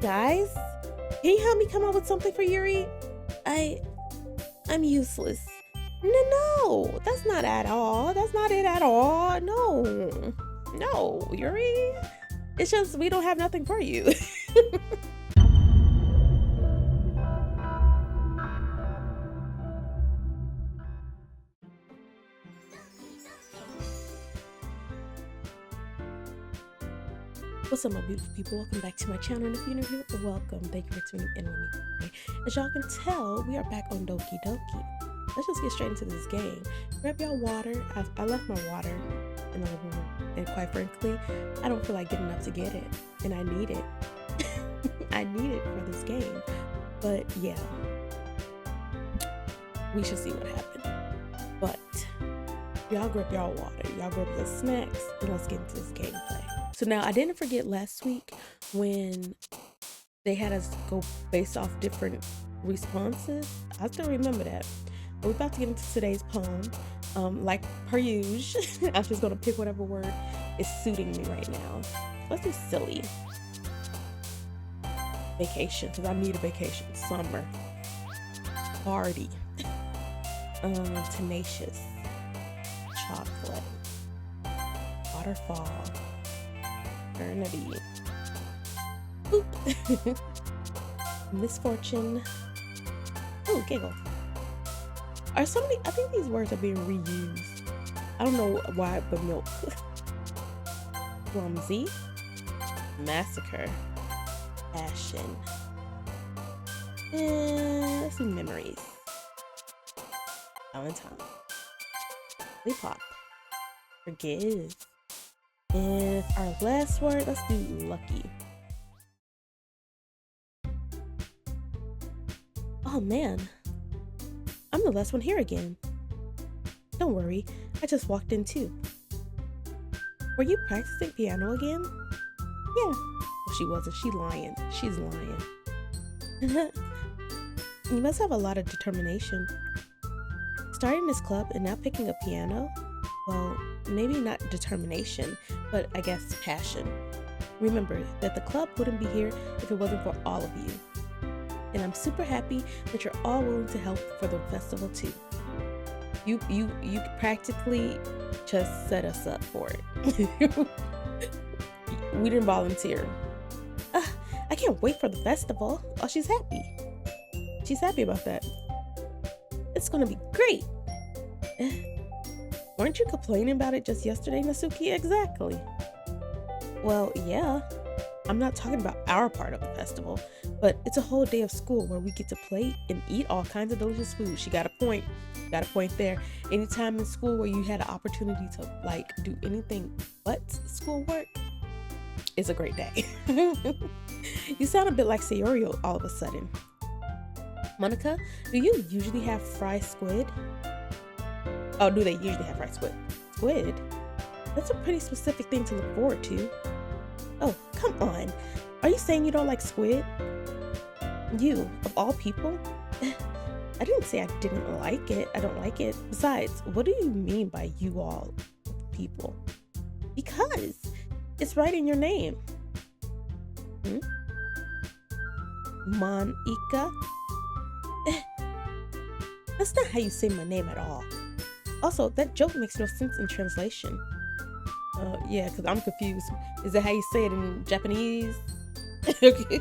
guys, can you help me come up with something for Yuri? I'm useless. No, that's not at all. That's not it at all. No, Yuri. It's just we don't have nothing for you. What's up, my beautiful people? Welcome back to my channel, and if you're new here, welcome. Thank you for tuning in with me today. As y'all can tell, we are back on Doki Doki. Let's just get straight into this game. Grab y'all water. I left my water in the living room, and quite frankly, I don't feel like getting up to get it, and I need it. I need it for this game. But yeah, we should see what happens. But y'all grab y'all water, y'all grab your snacks, and let's get into this gameplay. So now I didn't forget last week when they had us go based off different responses. I still remember that. But we're about to get into today's poem. Like per usual, I'm just gonna pick whatever word is suiting me right now. Let's do silly. Vacation, because I need a vacation. Summer. Party. Tenacious. Chocolate. Waterfall. Eternity. Oop. Misfortune. Oh, giggle. Are so many, I think these words are being reused. I don't know why, but milk. Clumsy. Massacre. Passion. Let's see, memories. Valentine. Lollipop. Forgive. And our last word, let's do lucky. Oh man, I'm the last one here again. Don't worry, I just walked in too. Were you practicing piano again? Yeah. Well, she wasn't. She's lying. You must have a lot of determination. Starting this club and now picking up piano? Well, maybe not determination, but I guess passion. Remember that the club wouldn't be here if it wasn't for all of you. And I'm super happy that you're all willing to help for the festival too. You practically just set us up for it. We didn't volunteer. I can't wait for the festival. Oh, she's happy. She's happy about that. It's gonna be great. Weren't you complaining about it just yesterday, Natsuki? Exactly. Well, yeah. I'm not talking about our part of the festival, but it's a whole day of school where we get to play and eat all kinds of delicious food. She got a point. Got a point there. Anytime in school where you had an opportunity to like do anything but schoolwork, it's a great day. You sound a bit like Sayori all of a sudden. Monika, do you usually have fried squid? Oh, do they usually have fried squid? Squid? That's a pretty specific thing to look forward to. Oh, come on. Are you saying you don't like squid? You, of all people? I didn't say I didn't like it. I don't like it. Besides, what do you mean by you all people? Because it's right in your name. Monika? That's not how you say my name at all. Also, that joke makes no sense in translation. Yeah, because I'm confused. Is that how you say it in Japanese? Okay.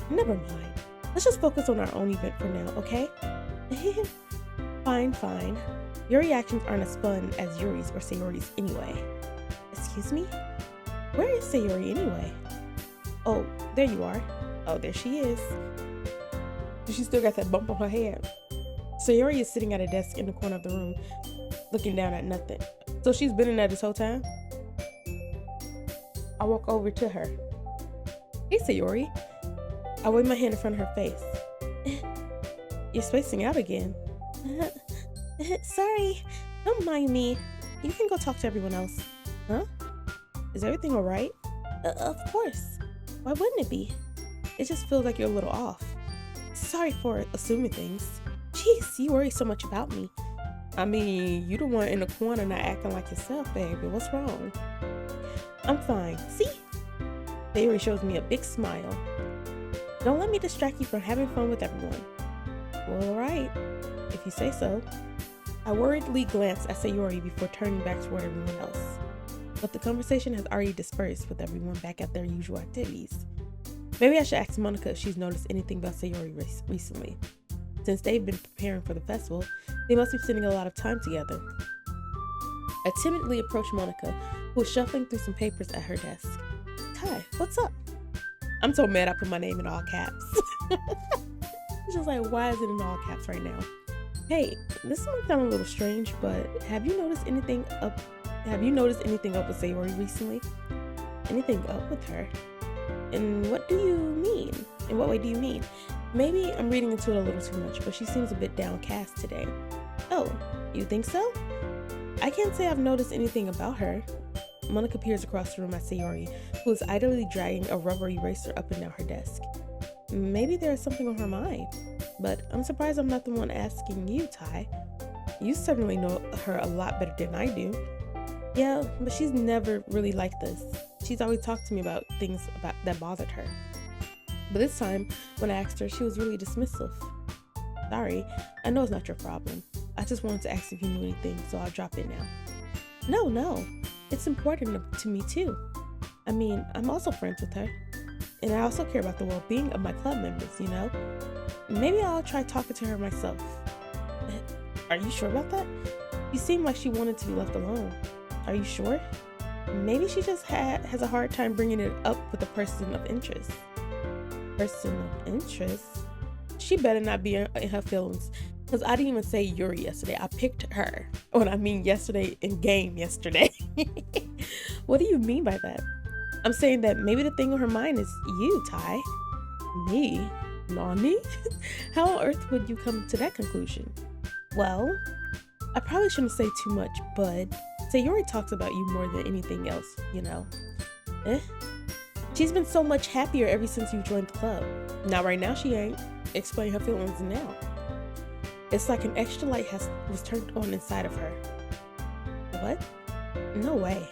Never mind. Let's just focus on our own event for now, okay? Fine. Your reactions aren't as fun as Yuri's or Sayori's anyway. Excuse me? Where is Sayori anyway? Oh, there you are. Oh, there she is. She still got that bump on her head. Sayori is sitting at a desk in the corner of the room, looking down at nothing. So she's been in there this whole time? I walk over to her. Hey, Sayori. I wave my hand in front of her face. You're spacing out again. Sorry. Don't mind me. You can go talk to everyone else. Huh? Is everything alright? Of course. Why wouldn't it be? It just feels like you're a little off. Sorry for assuming things. Jeez, you worry so much about me. I mean, you the one in the corner not acting like yourself, baby. What's wrong? I'm fine. See? Sayori shows me a big smile. Don't let me distract you from having fun with everyone. Well, alright, if you say so. I worriedly glanced at Sayori before turning back toward everyone else. But the conversation has already dispersed with everyone back at their usual activities. Maybe I should ask Monika if she's noticed anything about Sayori recently. Since they've been preparing for the festival, they must be spending a lot of time together. I timidly approached Monika, who was shuffling through some papers at her desk. Tai, what's up? I'm so mad I put my name in all caps. It's just like, why is it in all caps right now? Hey, this might sound a little strange, but have you noticed anything up with Sayori recently? Anything up with her? And what do you mean? In what way do you mean? Maybe I'm reading into it a little too much, but she seems a bit downcast today. Oh, you think so? I can't say I've noticed anything about her. Monika peers across the room at Sayori, who is idly dragging a rubber eraser up and down her desk. Maybe there is something on her mind, but I'm surprised I'm not the one asking you, Tai. You certainly know her a lot better than I do. Yeah, but she's never really like this. She's always talked to me about things that bothered her. But this time, when I asked her, she was really dismissive. Sorry, I know it's not your problem. I just wanted to ask if you knew anything, so I'll drop it now. No, it's important to me too. I mean, I'm also friends with her. And I also care about the well-being of my club members, you know? Maybe I'll try talking to her myself. Are you sure about that? You seem like she wanted to be left alone. Are you sure? Maybe she just has a hard time bringing it up with a person of interest. Person of interest? She better not be in her feelings. Because I didn't even say Yuri yesterday. I picked her. When I mean yesterday in game yesterday. What do you mean by that? I'm saying that maybe the thing on her mind is you, Tai. Me? Nani? How on earth would you come to that conclusion? Well, I probably shouldn't say too much, but Sayori talks about you more than anything else, you know. She's been so much happier ever since you joined the club. Now, right now, she ain't. Explain her feelings now. It's like an extra light was turned on inside of her. What? No way.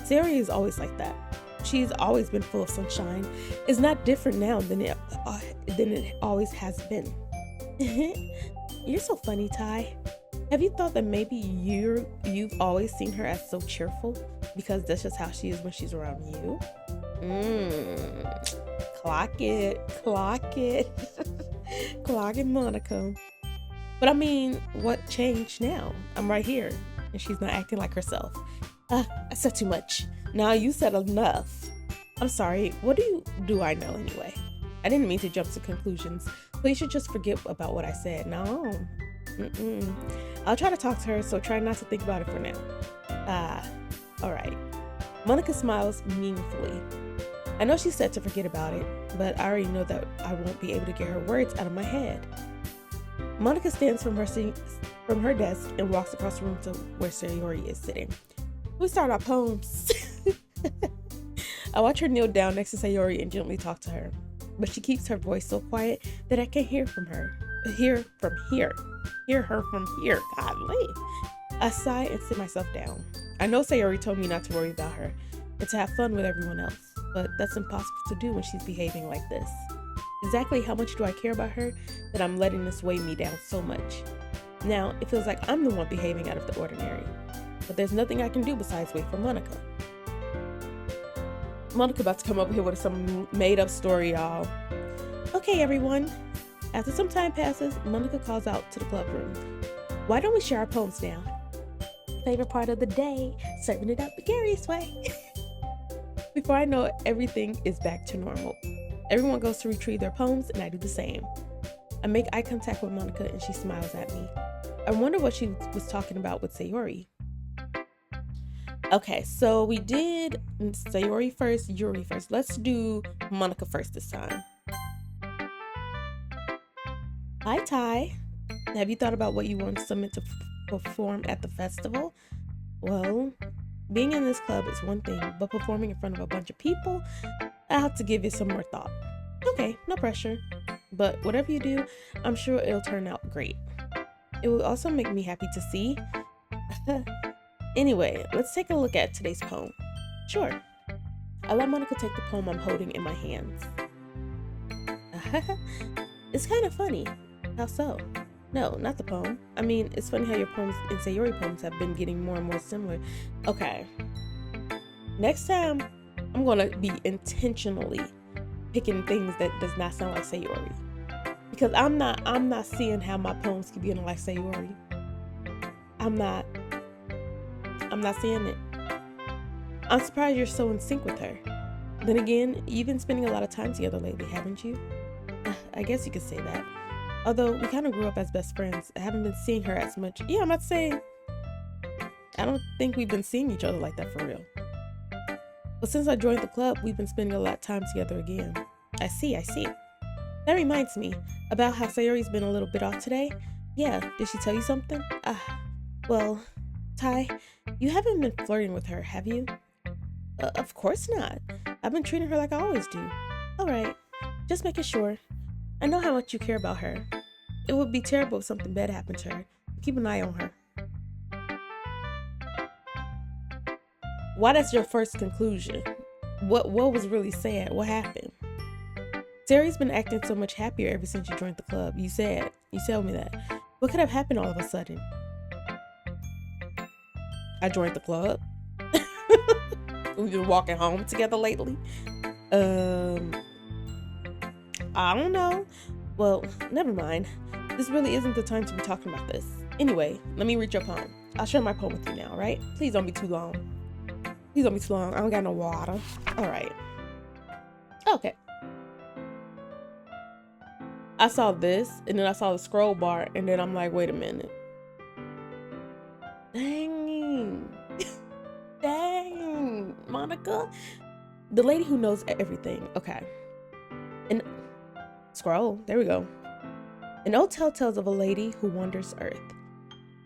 Sayori is always like that. She's always been full of sunshine. It's not different now than it always has been. You're so funny, Tai. Have you thought that maybe you've always seen her as so cheerful because that's just how she is when she's around you? Clock it. Clock it, Monika. But I mean, what changed now? I'm right here, and she's not acting like herself. I said too much. Now you said enough. I'm sorry, what do I know anyway? I didn't mean to jump to conclusions, so you should just forget about what I said. No. I'll try to talk to her, so try not to think about it for now. Alright. Monika smiles meaningfully. I know she said to forget about it, but I already know that I won't be able to get her words out of my head. Monika stands from her desk and walks across the room to where Sayori is sitting. We start our poems. I watch her kneel down next to Sayori and gently talk to her, but she keeps her voice so quiet that I can't hear from her. Hear her from here. Godly. I sigh and sit myself down. I know Sayori told me not to worry about her and to have fun with everyone else, but that's impossible to do when she's behaving like this. Exactly how much do I care about her that I'm letting this weigh me down so much? Now, it feels like I'm the one behaving out of the ordinary, but there's nothing I can do besides wait for Monika. Monika about to come up here with some made-up story, y'all. Okay, everyone. After some time passes, Monika calls out to the club room. Why don't we share our poems now? Favorite part of the day, serving it up the curious way. Before I know it, everything is back to normal. Everyone goes to retrieve their poems, and I do the same. I make eye contact with Monika, and she smiles at me. I wonder what she was talking about with Sayori. Okay, so we did Sayori first, Yuri first. Let's do Monika first this time. Hi, Tai. Have you thought about what you want Summit to perform at the festival? Well, being in this club is one thing, but performing in front of a bunch of people, I have to give it some more thought. Okay, no pressure. But whatever you do, I'm sure it'll turn out great. It will also make me happy to see. Anyway, let's take a look at today's poem. Sure. I let Monika take the poem I'm holding in my hands. It's kind of funny. How so? No, not the poem. I mean, it's funny how your poems and Sayori poems have been getting more and more similar. Okay. Next time, I'm gonna be intentionally picking things that does not sound like Sayori. Because I'm not seeing how my poems keep getting like Sayori. I'm not seeing it. I'm surprised you're so in sync with her. Then again, you've been spending a lot of time together lately, haven't you? I guess you could say that. Although we kind of grew up as best friends, I haven't been seeing her as much. Yeah, I'm not saying. I don't think we've been seeing each other like that for real. But since I joined the club, we've been spending a lot of time together again. I see. That reminds me about how Sayori's been a little bit off today. Yeah, did she tell you something? Well, Tai, you haven't been flirting with her, have you? Of course not. I've been treating her like I always do. Alright, just making sure. I know how much you care about her. It would be terrible if something bad happened to her. Keep an eye on her. Why that's your first conclusion? What was really sad? What happened? Sayori's been acting so much happier ever since you joined the club. You told me that. What could have happened all of a sudden? I joined the club. We've been walking home together lately. I don't know. Well, never mind. This really isn't the time to be talking about this. Anyway, let me read your poem. I'll share my poem with you now, right? Please don't be too long. I don't got no water. All right. Okay. I saw this, and then I saw the scroll bar, and then I'm like, wait a minute. Dang, Monika, the lady who knows everything. Okay, and scroll. There we go. An old tale tells of a lady who wanders Earth.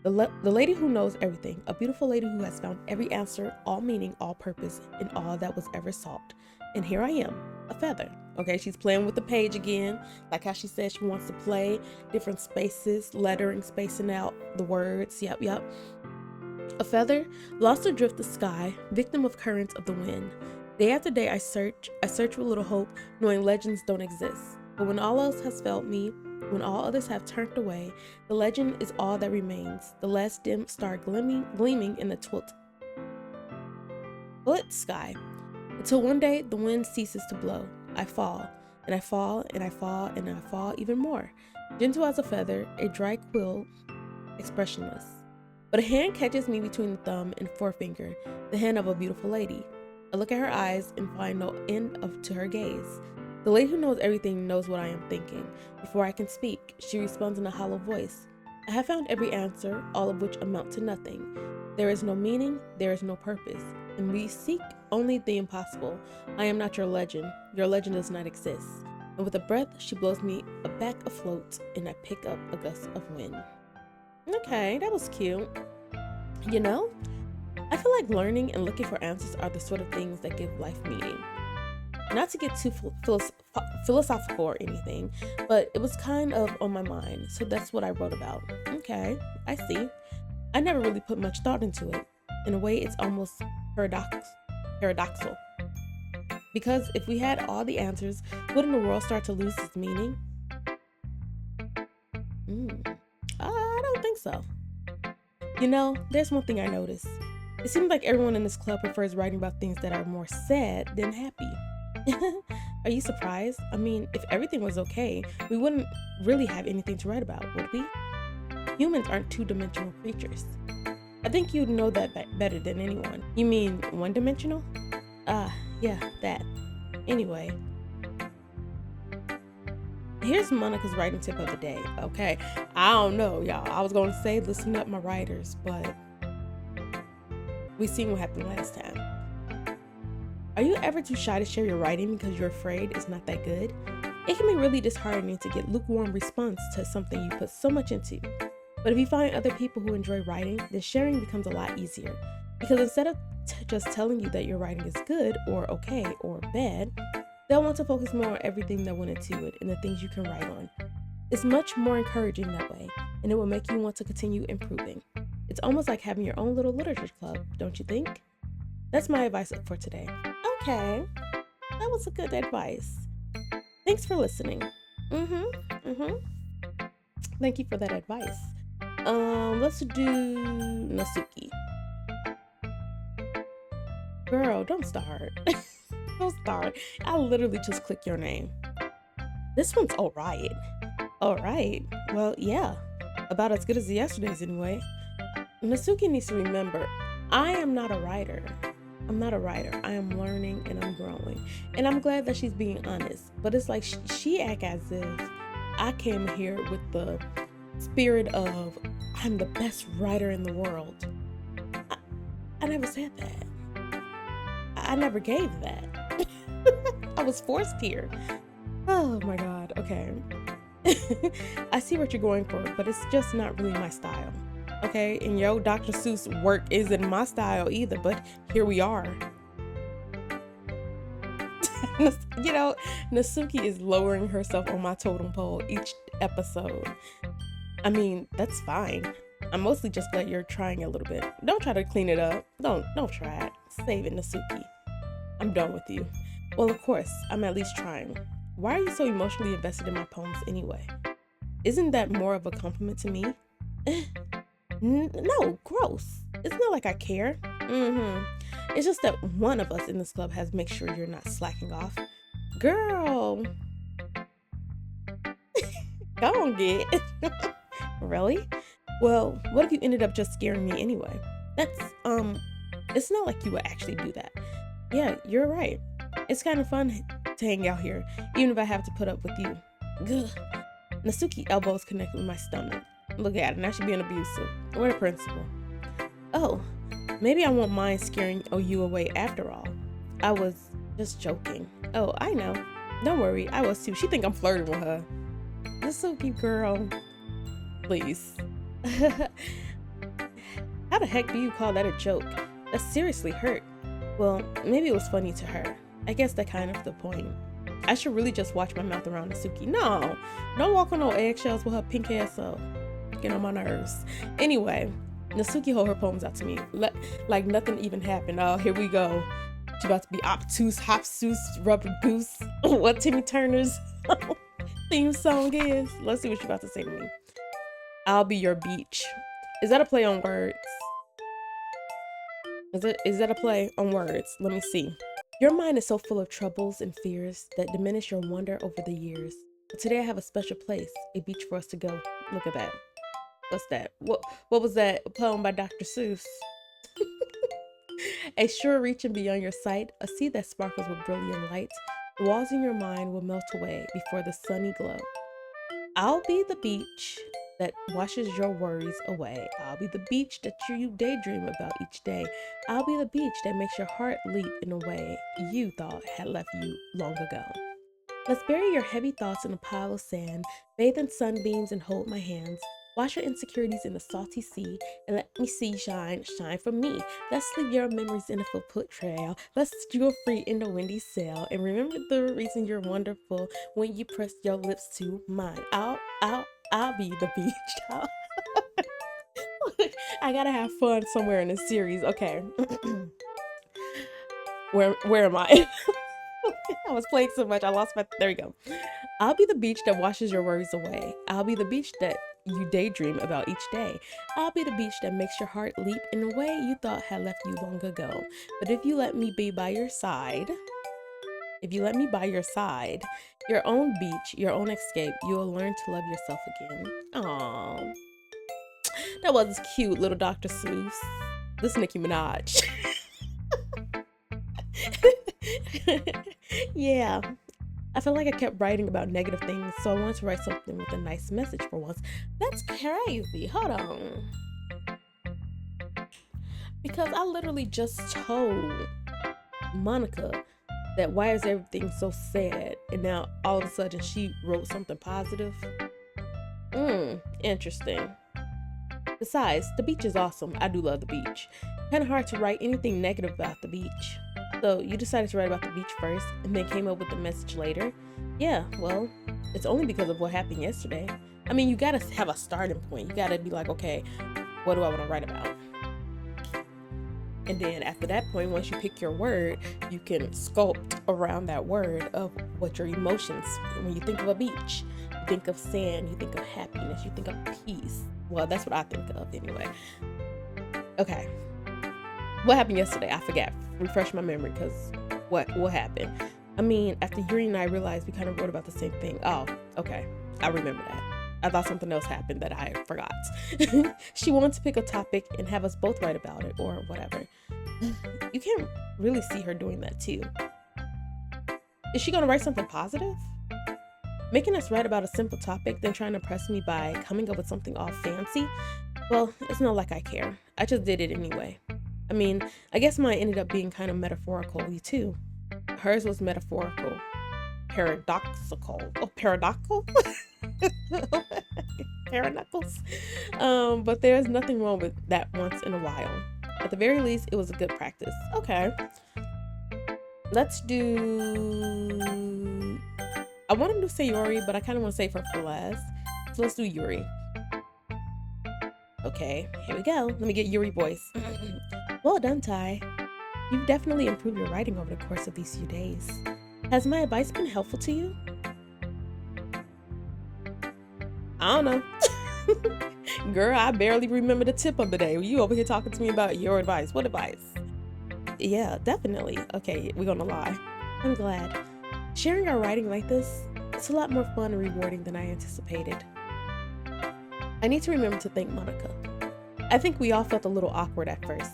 The lady who knows everything, a beautiful lady who has found every answer, all meaning, all purpose, in all that was ever sought. And here I am, a feather. Okay, she's playing with the page again, like how she said she wants to play different spaces, lettering, spacing out the words. Yep. A feather, lost adrift the sky, victim of currents of the wind. Day after day I search with little hope, knowing legends don't exist. But when all else has failed me, when all others have turned away, the legend is all that remains, the last dim star gleaming in the split sky. Until one day the wind ceases to blow. I fall, and I fall, and I fall, and I fall even more. Gentle as a feather, a dry quill, expressionless. But a hand catches me between the thumb and forefinger, the hand of a beautiful lady. I look at her eyes and find no end to her gaze. The lady who knows everything knows what I am thinking. Before I can speak, she responds in a hollow voice. I have found every answer, all of which amount to nothing. There is no meaning, there is no purpose, and we seek only the impossible. I am not your legend does not exist. And with a breath, she blows me back afloat, and I pick up a gust of wind. Okay, that was cute. You know, I feel like learning and looking for answers are the sort of things that give life meaning. Not to get too philosophical or anything, but it was kind of on my mind, so that's what I wrote about. Okay, I see. I never really put much thought into it. In a way, it's almost paradoxical. Because if we had all the answers, wouldn't the world start to lose its meaning? I don't think so. You know, there's one thing I noticed. It seems like everyone in this club prefers writing about things that are more sad than happy. Are you surprised? I mean, if everything was okay, we wouldn't really have anything to write about, would we? Humans aren't two-dimensional creatures. I think you'd know that better than anyone. You mean one-dimensional? Yeah, that. Anyway, here's Monika's writing tip of the day, okay? I don't know, y'all. I was going to say listen up, my writers, but we seen what happened last time. Are you ever too shy to share your writing because you're afraid it's not that good? It can be really disheartening to get lukewarm response to something you put so much into. But if you find other people who enjoy writing, then sharing becomes a lot easier. Because instead of just telling you that your writing is good or okay or bad, they'll want to focus more on everything that went into it and the things you can write on. It's much more encouraging that way, and it will make you want to continue improving. It's almost like having your own little literature club, don't you think? That's my advice for today. Okay, that was a good advice. Thanks for listening. Mm-hmm. Mm-hmm. Thank you for that advice. Let's do Natsuki. Girl, don't start. Don't start. I literally just click your name. This one's alright. Alright. Well, yeah. About as good as yesterday's anyway. Natsuki needs to remember, I am not a writer. I'm not a writer. I am learning and I'm growing. And I'm glad that she's being honest. But it's like she act as if I came here with the spirit of I'm the best writer in the world. I never said that. I never gave that. I was forced here. Oh my god. Okay. I see what you're going for, but it's just not really my style. Okay, and yo, Dr. Seuss work isn't my style either, but here we are. You know, Natsuki is lowering herself on my totem pole each episode. I mean, that's fine. I'm mostly just glad you're trying a little bit. Don't try to clean it up. Don't try it. Save it, Natsuki. I'm done with you. Well, of course, I'm at least trying. Why are you so emotionally invested in my poems anyway? Isn't that more of a compliment to me? No, gross. It's not like I care. It's just that one of us in this club has to make sure you're not slacking off. Girl. Go on, get. Really? Well, what if you ended up just scaring me anyway? That's, it's not like you would actually do that. Yeah, you're right. It's kind of fun to hang out here, even if I have to put up with you. Ugh. Natsuki elbows connect with my stomach. Look at it, now she's being abusive. What a principal. Oh, maybe I won't mind scaring you away after all. I was just joking. Oh, I know. Don't worry, I was too. She think I'm flirting with her. Natsuki girl. Please. How the heck do you call that a joke? That seriously hurt. Well, maybe it was funny to her. I guess that kind of the point. I should really just watch my mouth around Natsuki. No, don't walk on no eggshells with her pink ass up. Getting on my nerves. Anyway, Natsuki hold her poems out to me. Like nothing even happened. Oh, here we go. She about to be obtuse, hopsous, rubber goose. What Timmy Turner's theme song is. Let's see what she's about to say to me. I'll be your beach. Is that a play on words? Is that a play on words? Let me see. Your mind is so full of troubles and fears that diminish your wonder over the years. But today I have a special place, a beach for us to go. Look at that. What's that? What was that? A poem by Dr. Seuss. A shore reaching beyond your sight, a sea that sparkles with brilliant light. The walls in your mind will melt away before the sunny glow. I'll be the beach that washes your worries away. I'll be the beach that you daydream about each day. I'll be the beach that makes your heart leap in a way you thought had left you long ago. Let's bury your heavy thoughts in a pile of sand, bathe in sunbeams and hold my hands. Wash your insecurities in the salty sea and let me see shine for me. Let's leave your memories in a footprint trail. Let's go free in the windy sail. And remember the reason you're wonderful when you press your lips to mine. I'll be the beach. I gotta have fun somewhere in this series. Okay. Where am I? I was playing so much, I lost my, there we go. I'll be the beach that washes your worries away. I'll be the beach that you daydream about each day. I'll be the beach that makes your heart leap in a way you thought had left you long ago. But if you let me be by your side, your own beach, your own escape, you'll learn to love yourself again. Aww. That was cute, little Dr. Seuss. This is Nicki Minaj. Yeah. I felt like I kept writing about negative things, so I wanted to write something with a nice message for once. That's crazy. Hold on. Because I literally just told Monika that why is everything so sad, and now all of a sudden she wrote something positive. Interesting. Besides, the beach is awesome. I do love the beach. Kind of hard to write anything negative about the beach. So you decided to write about the beach first and then came up with the message later? Yeah, well, it's only because of what happened yesterday. I mean, you gotta have a starting point. You gotta be like, okay, what do I want to write about? And then after that point, once you pick your word, you can sculpt around that word of what your emotions when you think of a beach. think of sand, you think of happiness, you think of peace. Well, that's what I think of anyway. Okay. What happened yesterday? I forgot. Refresh my memory, because what happened? I mean, after Yuri and I realized we kind of wrote about the same thing. Oh, okay. I remember that. I thought something else happened that I forgot. She wanted to pick a topic and have us both write about it or whatever. You can't really see her doing that too. Is she going to write something positive? Making us write about a simple topic, then trying to press me by coming up with something all fancy? Well, it's not like I care. I just did it anyway. I mean, I guess mine ended up being kind of metaphorical too. Hers was metaphorical. Paradoxical. Oh, paradoxical? Paradoxals. But there's nothing wrong with that once in a while. At the very least, it was a good practice. Okay. Let's do... I want to do Sayori, but I kind of want to save her for last. So let's do Yuri. Okay, here we go. Let me get Yuri voice. Well done, Tai. You've definitely improved your writing over the course of these few days. Has my advice been helpful to you? I don't know. Girl, I barely remember the tip of the day. You over here talking to me about your advice. What advice? Yeah, definitely. Okay, we're gonna lie. I'm glad. Sharing our writing like this, it's a lot more fun and rewarding than I anticipated. I need to remember to thank Monika. I think we all felt a little awkward at first,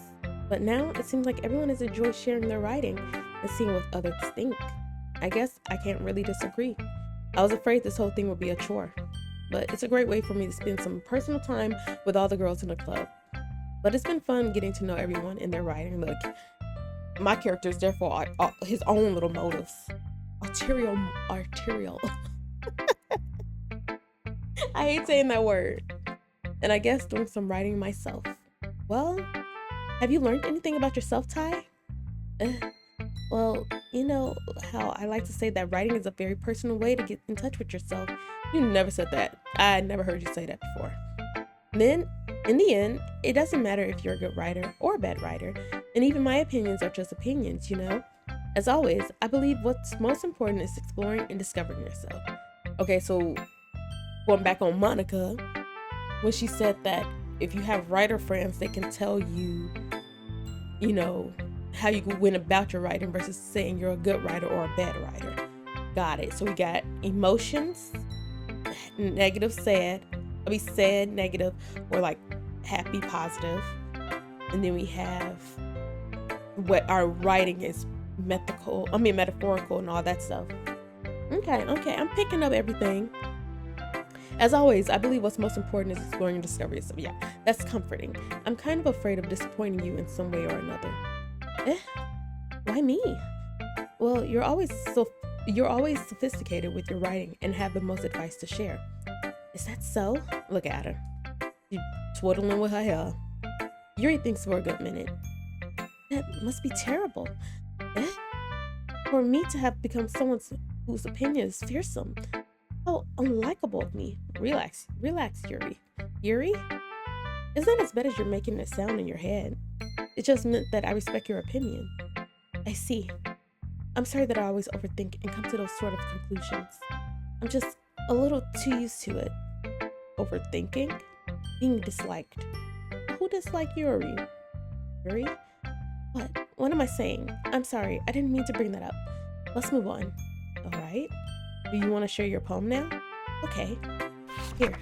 but now it seems like everyone has enjoyed sharing their writing and seeing what others think. I guess I can't really disagree. I was afraid this whole thing would be a chore, but it's a great way for me to spend some personal time with all the girls in the club. But it's been fun getting to know everyone in their writing. Look, my characters therefore are his own little motives. Arterial. I hate saying that word. And I guess doing some writing myself. Well, have you learned anything about yourself, Tai? Well, you know how I like to say that writing is a very personal way to get in touch with yourself. You never said that. I never heard you say that before. Then, in the end, it doesn't matter if you're a good writer or a bad writer. And even my opinions are just opinions, you know? As always, I believe what's most important is exploring and discovering yourself. Okay, so going back on Monika, when she said that if you have writer friends, they can tell you, you know, how you went about your writing versus saying you're a good writer or a bad writer. Got it. So we got emotions, negative, sad, negative, or like happy, positive. And then we have what our writing is metaphorical and all that stuff. Okay, I'm picking up everything. As always, I believe what's most important is exploring and discovering yourself. Yeah, that's comforting. I'm kind of afraid of disappointing you in some way or another. Why me? Well, you're always sophisticated with your writing and have the most advice to share. Is that so? Look at her. She's twiddling with her hair. Yuri thinks for a good minute. That must be terrible. For me to have become someone whose opinion is fearsome. How unlikable of me. Relax, Yuri. Yuri? It's not as bad as you're making it sound in your head. It just meant that I respect your opinion. I see. I'm sorry that I always overthink and come to those sort of conclusions. I'm just a little too used to it. Overthinking? Being disliked. Who disliked Yuri? Yuri? What am I saying? I'm sorry, I didn't mean to bring that up. Let's move on. Alright? Do you want to share your poem now? Okay. Here.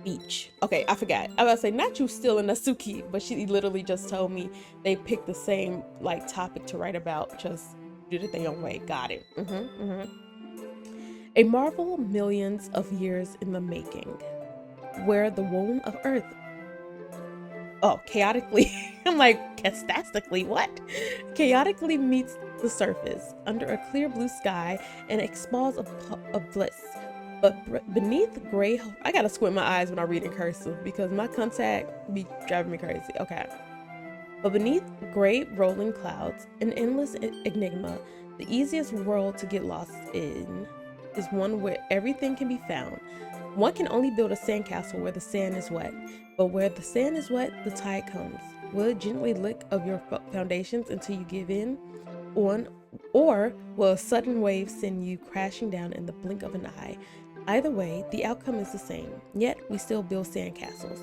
Beach. Okay, I forgot. I was about to say, not you still in Natsuki, but she literally just told me they picked the same topic to write about. Just did it their own way. Got it. A marvel millions of years in the making, where the womb of Earth chaotically, I'm like, catastically, what? Chaotically meets the surface under a clear blue sky and expels of bliss. But beneath gray, I gotta squint my eyes when I read in cursive because my contact be driving me crazy. Okay. But beneath gray rolling clouds, an endless enigma, the easiest world to get lost in is one where everything can be found. One can only build a sandcastle where the sand is wet, but where the sand is wet, the tide comes. Will it gently lick of your foundations until you give in on Or will a sudden wave send you crashing down in the blink of an eye? Either way, the outcome is the same, yet we still build sandcastles.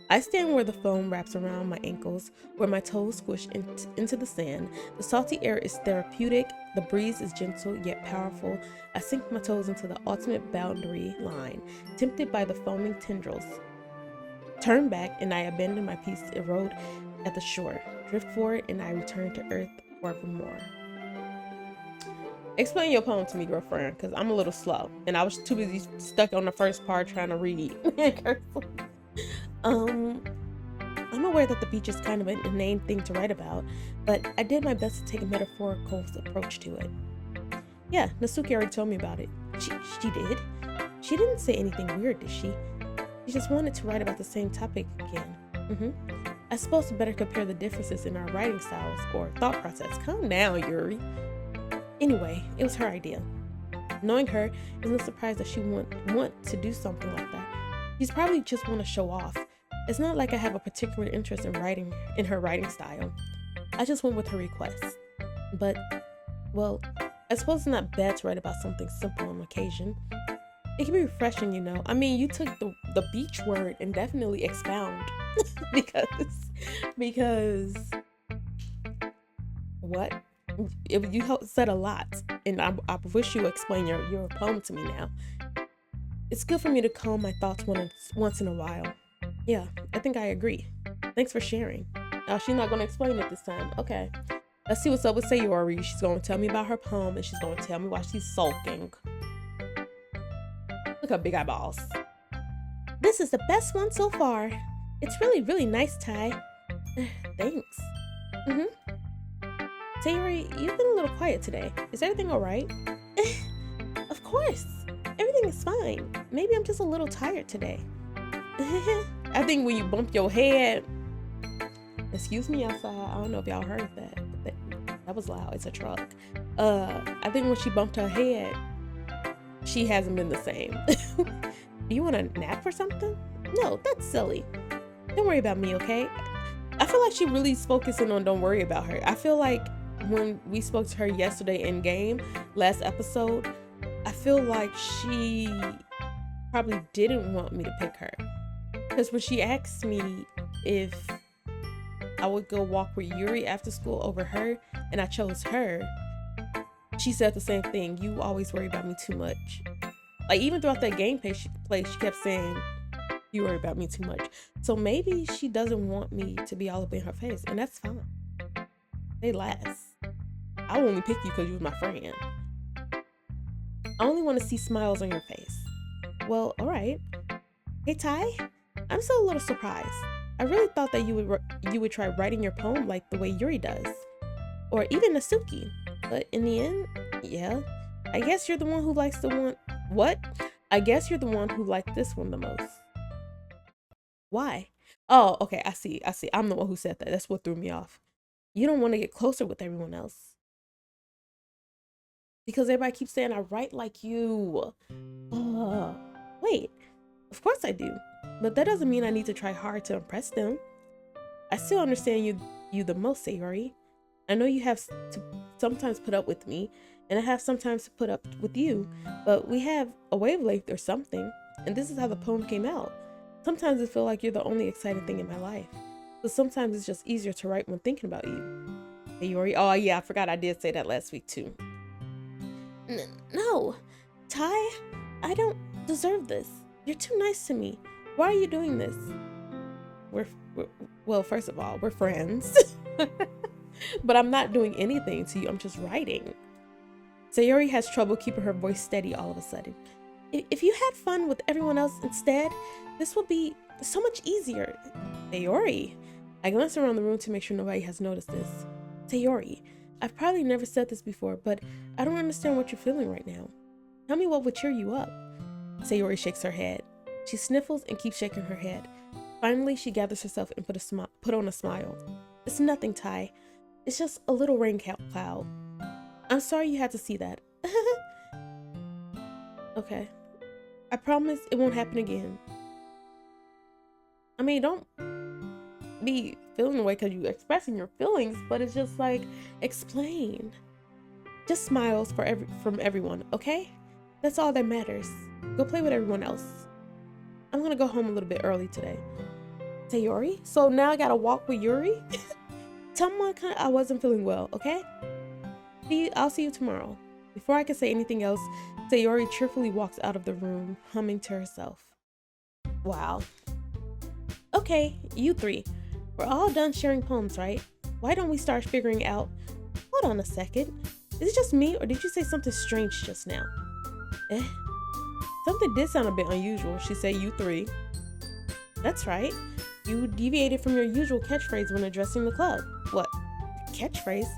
I stand where the foam wraps around my ankles, where my toes squish into the sand. The salty air is therapeutic, the breeze is gentle yet powerful. I sink my toes into the ultimate boundary line, tempted by the foaming tendrils. Turn back and I abandon my piece to erode at the shore. Drift forward and I return to earth forevermore. Explain your poem to me, girlfriend, because I'm a little slow and I was too busy stuck on the first part trying to read. I'm aware that the beach is kind of an inane thing to write about, but I did my best to take a metaphorical approach to it. Yeah, Natsuki already told me about it. She did? She didn't say anything weird, did she? She just wanted to write about the same topic again. I suppose to better compare the differences in our writing styles or thought process. Calm down, Yuri. Anyway, it was her idea. Knowing her, it's no surprise that she want to do something like that. She's probably just want to show off. It's not like I have a particular interest in her writing style. I just went with her request. But, well, I suppose it's not bad to write about something simple on occasion. It can be refreshing, you know. I mean, you took the beach word and definitely expound. because what? You said a lot, and I wish you would explain your poem to me now. It's good for me to calm my thoughts once in a while. Yeah, I think I agree. Thanks for sharing. She's not going to explain it this time. Okay. Let's see what's up with Sayori. She's going to tell me about her poem, and she's going to tell me why she's sulking. Look at big eyeballs. This is the best one so far. It's really, really nice, Tai. Thanks. Sayori, you've been a little quiet today. Is everything alright? Of course. Everything is fine. Maybe I'm just a little tired today. I think when you bump your head... Excuse me outside. I don't know if y'all heard that. But that was loud. It's a truck. I think when she bumped her head, she hasn't been the same. Do you want a nap or something? No, that's silly. Don't worry about me, okay? I feel like she really is focusing on don't worry about her. I feel like when we spoke to her yesterday in game, last episode, I feel like she probably didn't want me to pick her. Because when she asked me if I would go walk with Yuri after school over her, and I chose her, she said the same thing. You always worry about me too much. Like, even throughout that gameplay, she kept saying, you worry about me too much. So maybe she doesn't want me to be all up in her face, and that's fine. They last. I will only pick you because you was my friend. I only want to see smiles on your face. Well, alright. Hey, Tai, I'm still a little surprised. I really thought that you would try writing your poem like the way Yuri does. Or even Natsuki. But in the end, yeah. I guess you're the one who likes the one... What? I guess you're the one who liked this one the most. Why? Oh, okay, I see. I'm the one who said that. That's what threw me off. You don't want to get closer with everyone else. Because everybody keeps saying I write like you. Wait. Of course I do. But that doesn't mean I need to try hard to impress them. I still understand you the most, Sayori. I know you have to sometimes put up with me, and I have sometimes to put up with you, but we have a wavelength or something, and this is how the poem came out. Sometimes I feel like you're the only exciting thing in my life, but sometimes it's just easier to write when thinking about you. Sayori, oh yeah, I forgot I did say that last week too. No, Tai, I don't deserve this. You're too nice to me. Why are you doing this? Well, first of all, we're friends. But I'm not doing anything to you. I'm just writing. Sayori has trouble keeping her voice steady all of a sudden. If you had fun with everyone else instead, this would be so much easier. Sayori. I glance around the room to make sure nobody has noticed this. Sayori, I've probably never said this before, but I don't understand what you're feeling right now. Tell me what would cheer you up. Sayori shakes her head. She sniffles and keeps shaking her head. Finally, she gathers herself and put on a smile. It's nothing, Tai. It's just a little rain cloud. I'm sorry you had to see that. Okay. I promise it won't happen again. I mean, don't be feeling the way because you're expressing your feelings, but it's just like, explain. Just smiles from everyone, okay? That's all that matters. Go play with everyone else. I'm gonna go home a little bit early today. Sayori? So now I gotta walk with Yuri? Tell Monika I wasn't feeling well, okay? I'll see you tomorrow. Before I can say anything else, Sayori cheerfully walks out of the room, humming to herself. Wow. Okay, you three. We're all done sharing poems, right? Why don't we start figuring out... Hold on a second. Is it just me, or did you say something strange just now? Something did sound a bit unusual. She said you three. That's right. You deviated from your usual catchphrase when addressing the club. What? Catchphrase?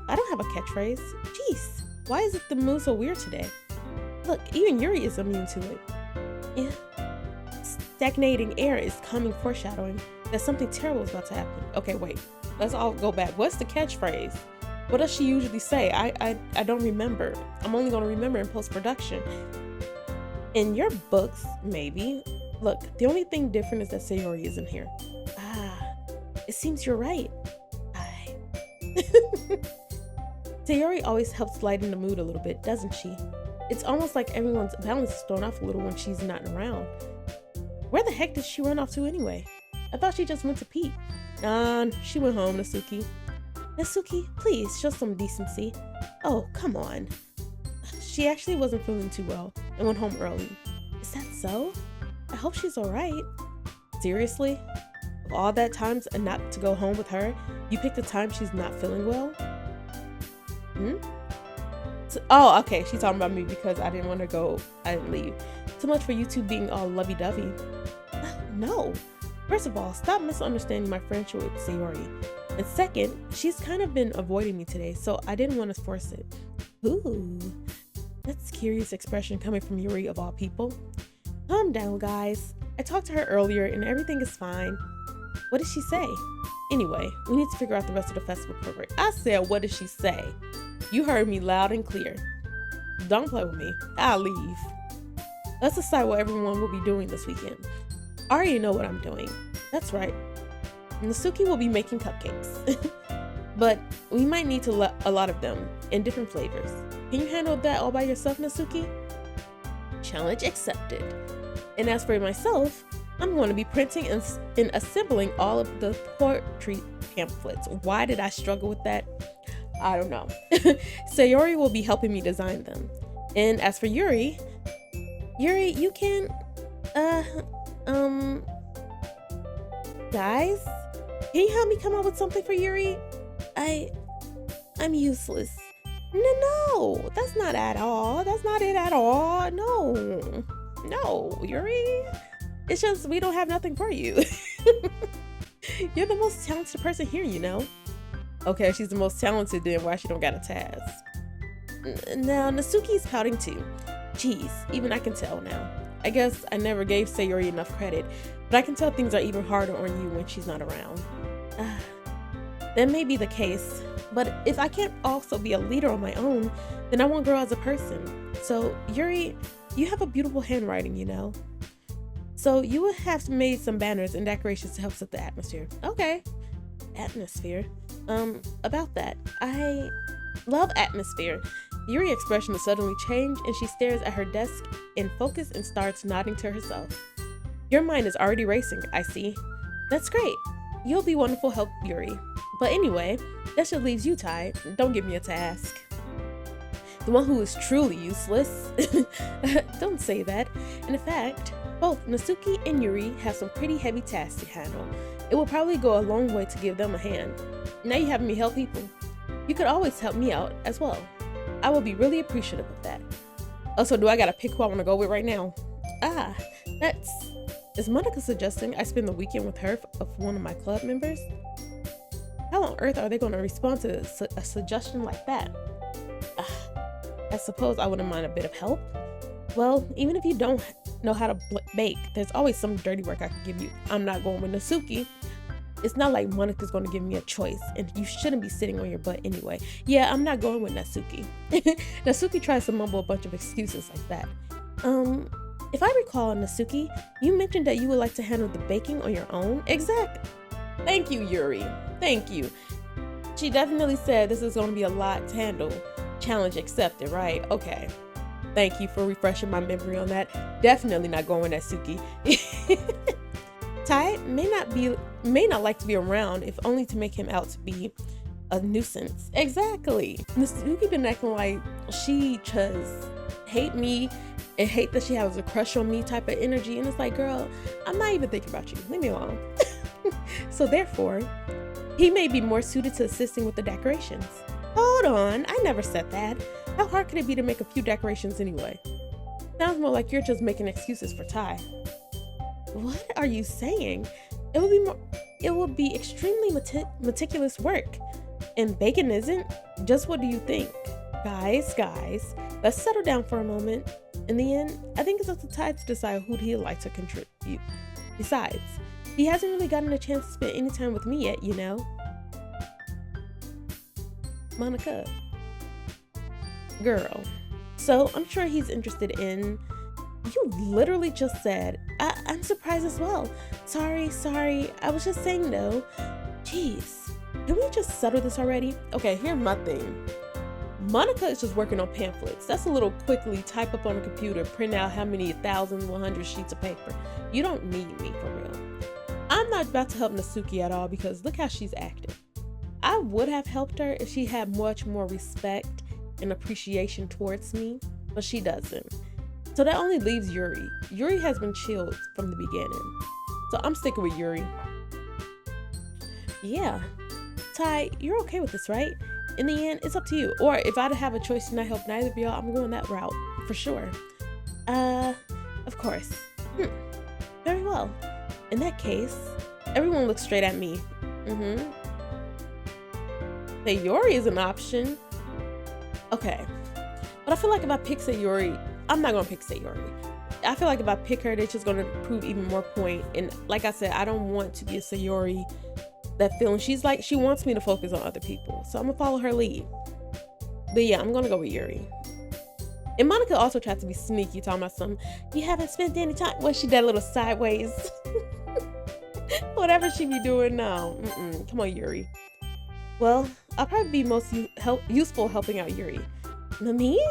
I don't have a catchphrase. Jeez, why is the mood so weird today? Look, even Yuri is immune to it. Yeah. Stagnating air is calming foreshadowing that something terrible is about to happen. Okay, wait. Let's all go back. What's the catchphrase? What does she usually say? I don't remember. I'm only going to remember in post-production. In your books, maybe. Look, the only thing different is that Sayori isn't here. It seems you're right. Sayori always helps lighten the mood a little bit, doesn't she? It's almost like everyone's balance is thrown off a little when she's not around. Where the heck did she run off to anyway? I thought she just went to Pete. She went home, Natsuki. Natsuki, please, show some decency. Oh, come on. She actually wasn't feeling too well and went home early. Is that so? I hope she's alright. Seriously? Of all that times and not to go home with her, you picked a time she's not feeling well? Oh, okay, she's talking about me because I didn't want to go. I didn't leave. Too much for you two being all lovey-dovey. No. First of all, stop misunderstanding my friendship with Sayori. And second, she's kind of been avoiding me today, so I didn't want to force it. Ooh, that's a curious expression coming from Yuri of all people. Calm down, guys. I talked to her earlier and everything is fine. What did she say? Anyway, we need to figure out the rest of the festival program. I said, what did she say? You heard me loud and clear. Don't play with me. I'll leave. Let's decide what everyone will be doing this weekend. I already know what I'm doing. That's right. Natsuki will be making cupcakes. But we might need to a lot of them in different flavors. Can you handle that all by yourself, Natsuki? Challenge accepted. And as for myself, I'm going to be printing and assembling all of the poetry pamphlets. Why did I struggle with that? I don't know. Sayori will be helping me design them. And as for Yuri, you can, guys, can you help me come up with something for Yuri? I'm useless. No, that's not at all. That's not it at all. No, Yuri. It's just we don't have nothing for you. You're the most talented person here, you know. Okay, if she's the most talented, then why she don't got a task? Now, Natsuki's pouting too. Jeez, even I can tell now. I guess I never gave Sayori enough credit, but I can tell things are even harder on you when she's not around. That may be the case, but if I can't also be a leader on my own, then I won't grow as a person. So, Yuri, you have a beautiful handwriting, you know. So you would have made some banners and decorations to help set the atmosphere. Okay. Atmosphere. About that. I love atmosphere. Yuri's expression is suddenly changed and she stares at her desk in focus and starts nodding to herself. Your mind is already racing, I see. That's great. You'll be wonderful help, Yuri. But anyway, that should leave you, Tai. Don't give me a task. The one who is truly useless. Don't say that. And in fact, both Natsuki and Yuri have some pretty heavy tasks to handle. It will probably go a long way to give them a hand. Now you have me help people. You could always help me out as well. I will be really appreciative of that. Also, do I gotta pick who I want to go with right now? Is Monika suggesting I spend the weekend with her of one of my club members? How on earth are they going to respond to a suggestion like that? I suppose I wouldn't mind a bit of help. Well, even if you don't know how to bake, there's always some dirty work I can give you. I'm not going with Natsuki. It's not like Monika's going to give me a choice, and you shouldn't be sitting on your butt anyway. Yeah, I'm not going with Natsuki. Natsuki tries to mumble a bunch of excuses like that. If I recall, Natsuki, you mentioned that you would like to handle the baking on your own. Exactly. Thank you, Yuri. Thank you. She definitely said this is going to be a lot to handle. Challenge accepted, right? Okay. Thank you for refreshing my memory on that. Definitely not going with Natsuki. Tai may not like to be around, if only to make him out to be a nuisance. Exactly. Natsuki been acting like she just hate me and hate that she has a crush on me type of energy, and it's like, girl, I'm not even thinking about you. Leave me alone. So therefore, he may be more suited to assisting with the decorations. Hold on, I never said that. How hard could it be to make a few decorations anyway? Sounds more like you're just making excuses for Tai. What are you saying? It would be extremely meticulous work. And bacon isn't? Just what do you think? Guys, let's settle down for a moment. In the end, I think it's up to Tai to decide who he'd like to contribute. Besides, he hasn't really gotten a chance to spend any time with me yet, you know? Monika. Girl. So, I'm sure he's interested in... You literally just said, I'm surprised as well. Sorry. I was just saying no. Jeez. Can we just settle this already? Okay, here's my thing. Monika is just working on pamphlets. That's a little quickly type up on a computer, print out how many 1,100 sheets of paper. You don't need me for real. I'm not about to help Natsuki at all because look how she's acting. I would have helped her if she had much more respect and appreciation towards me, but she doesn't. So that only leaves Yuri. Yuri has been chilled from the beginning. So I'm sticking with Yuri. Yeah. Tai, you're okay with this, right? In the end, it's up to you. Or if I'd have a choice to not help neither of y'all, I'm going that route. For sure. Of course. Very well. In that case, everyone looks straight at me. Sayori is an option. Okay. But I feel like if I pick Sayori, I'm not going to pick Sayori. I feel like if I pick her, they're just going to prove even more point. And like I said, I don't want to give Sayori that feeling. She's like, she wants me to focus on other people. So I'm going to follow her lead. But yeah, I'm going to go with Yuri. And Monika also tried to be sneaky, talking about something. You haven't spent any time. Well, she did a little sideways. Whatever she be doing now. Come on, Yuri. Well, I'll probably be most useful helping out Yuri. Me?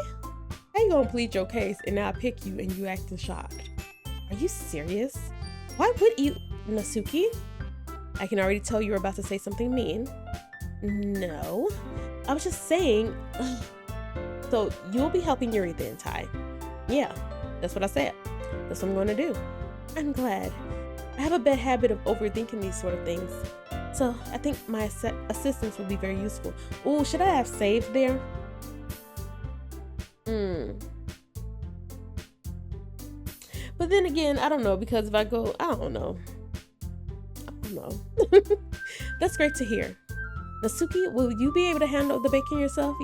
How you gonna plead your case and now I pick you and you acting shocked? Are you serious? Why would you, Natsuki? I can already tell you're about to say something mean. No, I was just saying. So you'll be helping Yuri then, Tai? Yeah, that's what I said. That's what I'm gonna do. I'm glad. I have a bad habit of overthinking these sort of things. So I think my assistance will be very useful. Ooh, should I have saved there? But then again, I don't know, because if I go, I don't know. That's great to hear. Natsuki, will you be able to handle the baking yourself?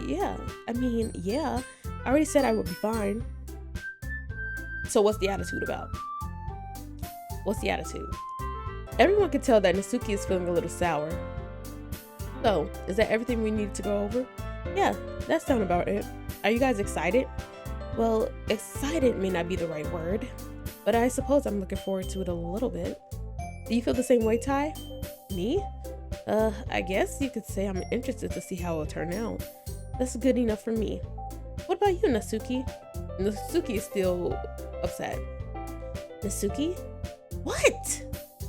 Yeah. I mean, yeah. I already said I would be fine. So what's the attitude about? What's the attitude? Everyone can tell that Natsuki is feeling a little sour. So, is that everything we need to go over? Yeah, that sounds about it. Are you guys excited? Well, excited may not be the right word, but I suppose I'm looking forward to it a little bit. Do you feel the same way, Tai? Me? I guess you could say I'm interested to see how it'll turn out. That's good enough for me. What about you, Natsuki? Natsuki is still upset. Natsuki? What?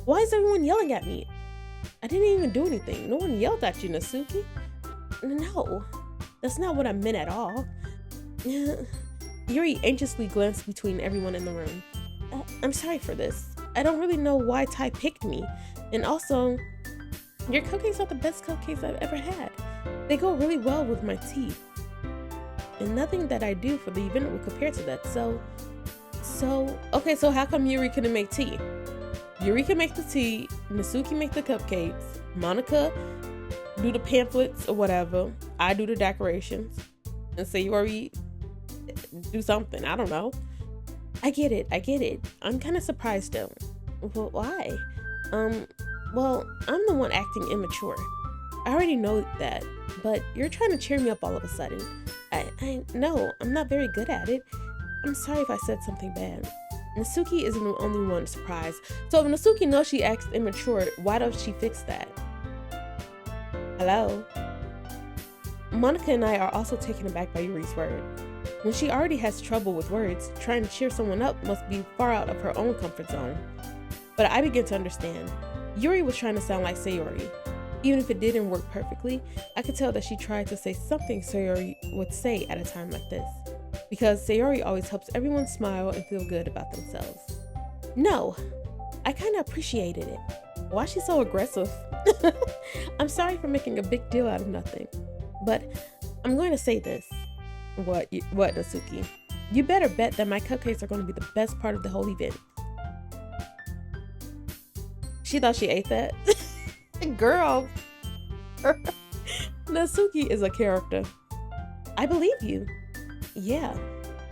Why is everyone yelling at me? I didn't even do anything. No one yelled at you, Natsuki. No, that's not what I meant at all. Yuri anxiously glanced between everyone in the room. I'm sorry for this. I don't really know why Tai picked me. And also, your cupcakes are the best cupcakes I've ever had. They go really well with my tea. And nothing that I do for the event will compare to that. Okay, so how come Yuri couldn't make tea? Yuri can make the tea, Natsuki make the cupcakes, Monika do the pamphlets or whatever, I do the decorations, and Sayori do something, I don't know. I get it. I'm kind of surprised though. Well, why? Well, I'm the one acting immature. I already know that, but you're trying to cheer me up all of a sudden. I know, I'm not very good at it. I'm sorry if I said something bad. Natsuki isn't the only one surprised. So if Natsuki knows she acts immature, why don't she fix that? Hello? Monika and I are also taken aback by Yuri's word. When she already has trouble with words, trying to cheer someone up must be far out of her own comfort zone. But I begin to understand. Yuri was trying to sound like Sayori. Even if it didn't work perfectly, I could tell that she tried to say something Sayori would say at a time like this. Because Sayori always helps everyone smile and feel good about themselves. No, I kind of appreciated it. Why is she so aggressive? I'm sorry for making a big deal out of nothing. But I'm going to say this. What, Natsuki? You better bet that my cupcakes are going to be the best part of the whole event. She thought she ate that? Girl. Natsuki is a character. I believe you. Yeah,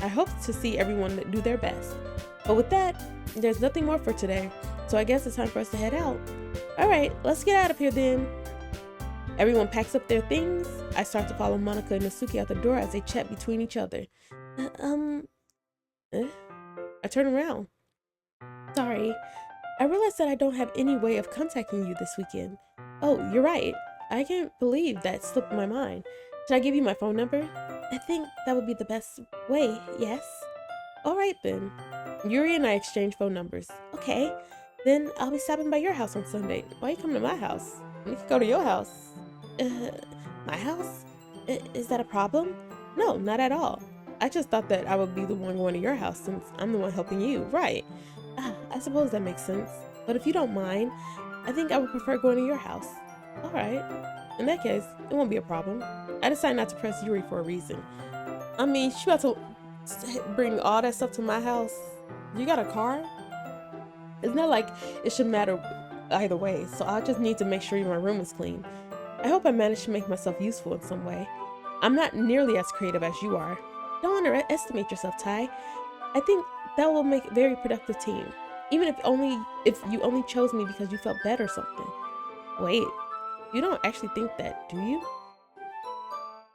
I hope to see everyone do their best. But with that, there's nothing more for today, so I guess it's time for us to head out. Alright, let's get out of here then. Everyone packs up their things. I start to follow Monika and Natsuki out the door as they chat between each other. I turn around. Sorry, I realized that I don't have any way of contacting you this weekend. Oh, you're right. I can't believe that slipped my mind. Should I give you my phone number? I think that would be the best way, yes? Alright then. Yuri and I exchange phone numbers. Okay, then I'll be stopping by your house on Sunday. Why you come to my house? We can go to your house. My house? Is that a problem? No, not at all. I just thought that I would be the one going to your house since I'm the one helping you, right? I suppose that makes sense. But if you don't mind, I think I would prefer going to your house. Alright. In that case, it won't be a problem. I decided not to press Yuri for a reason. I mean, she about to bring all that stuff to my house. You got a car? It's not like it should matter either way, so I just need to make sure my room is clean. I hope I managed to make myself useful in some way. I'm not nearly as creative as you are. Don't underestimate yourself, Tai. I think that will make a very productive team. Even if you only chose me because you felt bad or something. Wait, you don't actually think that, do you?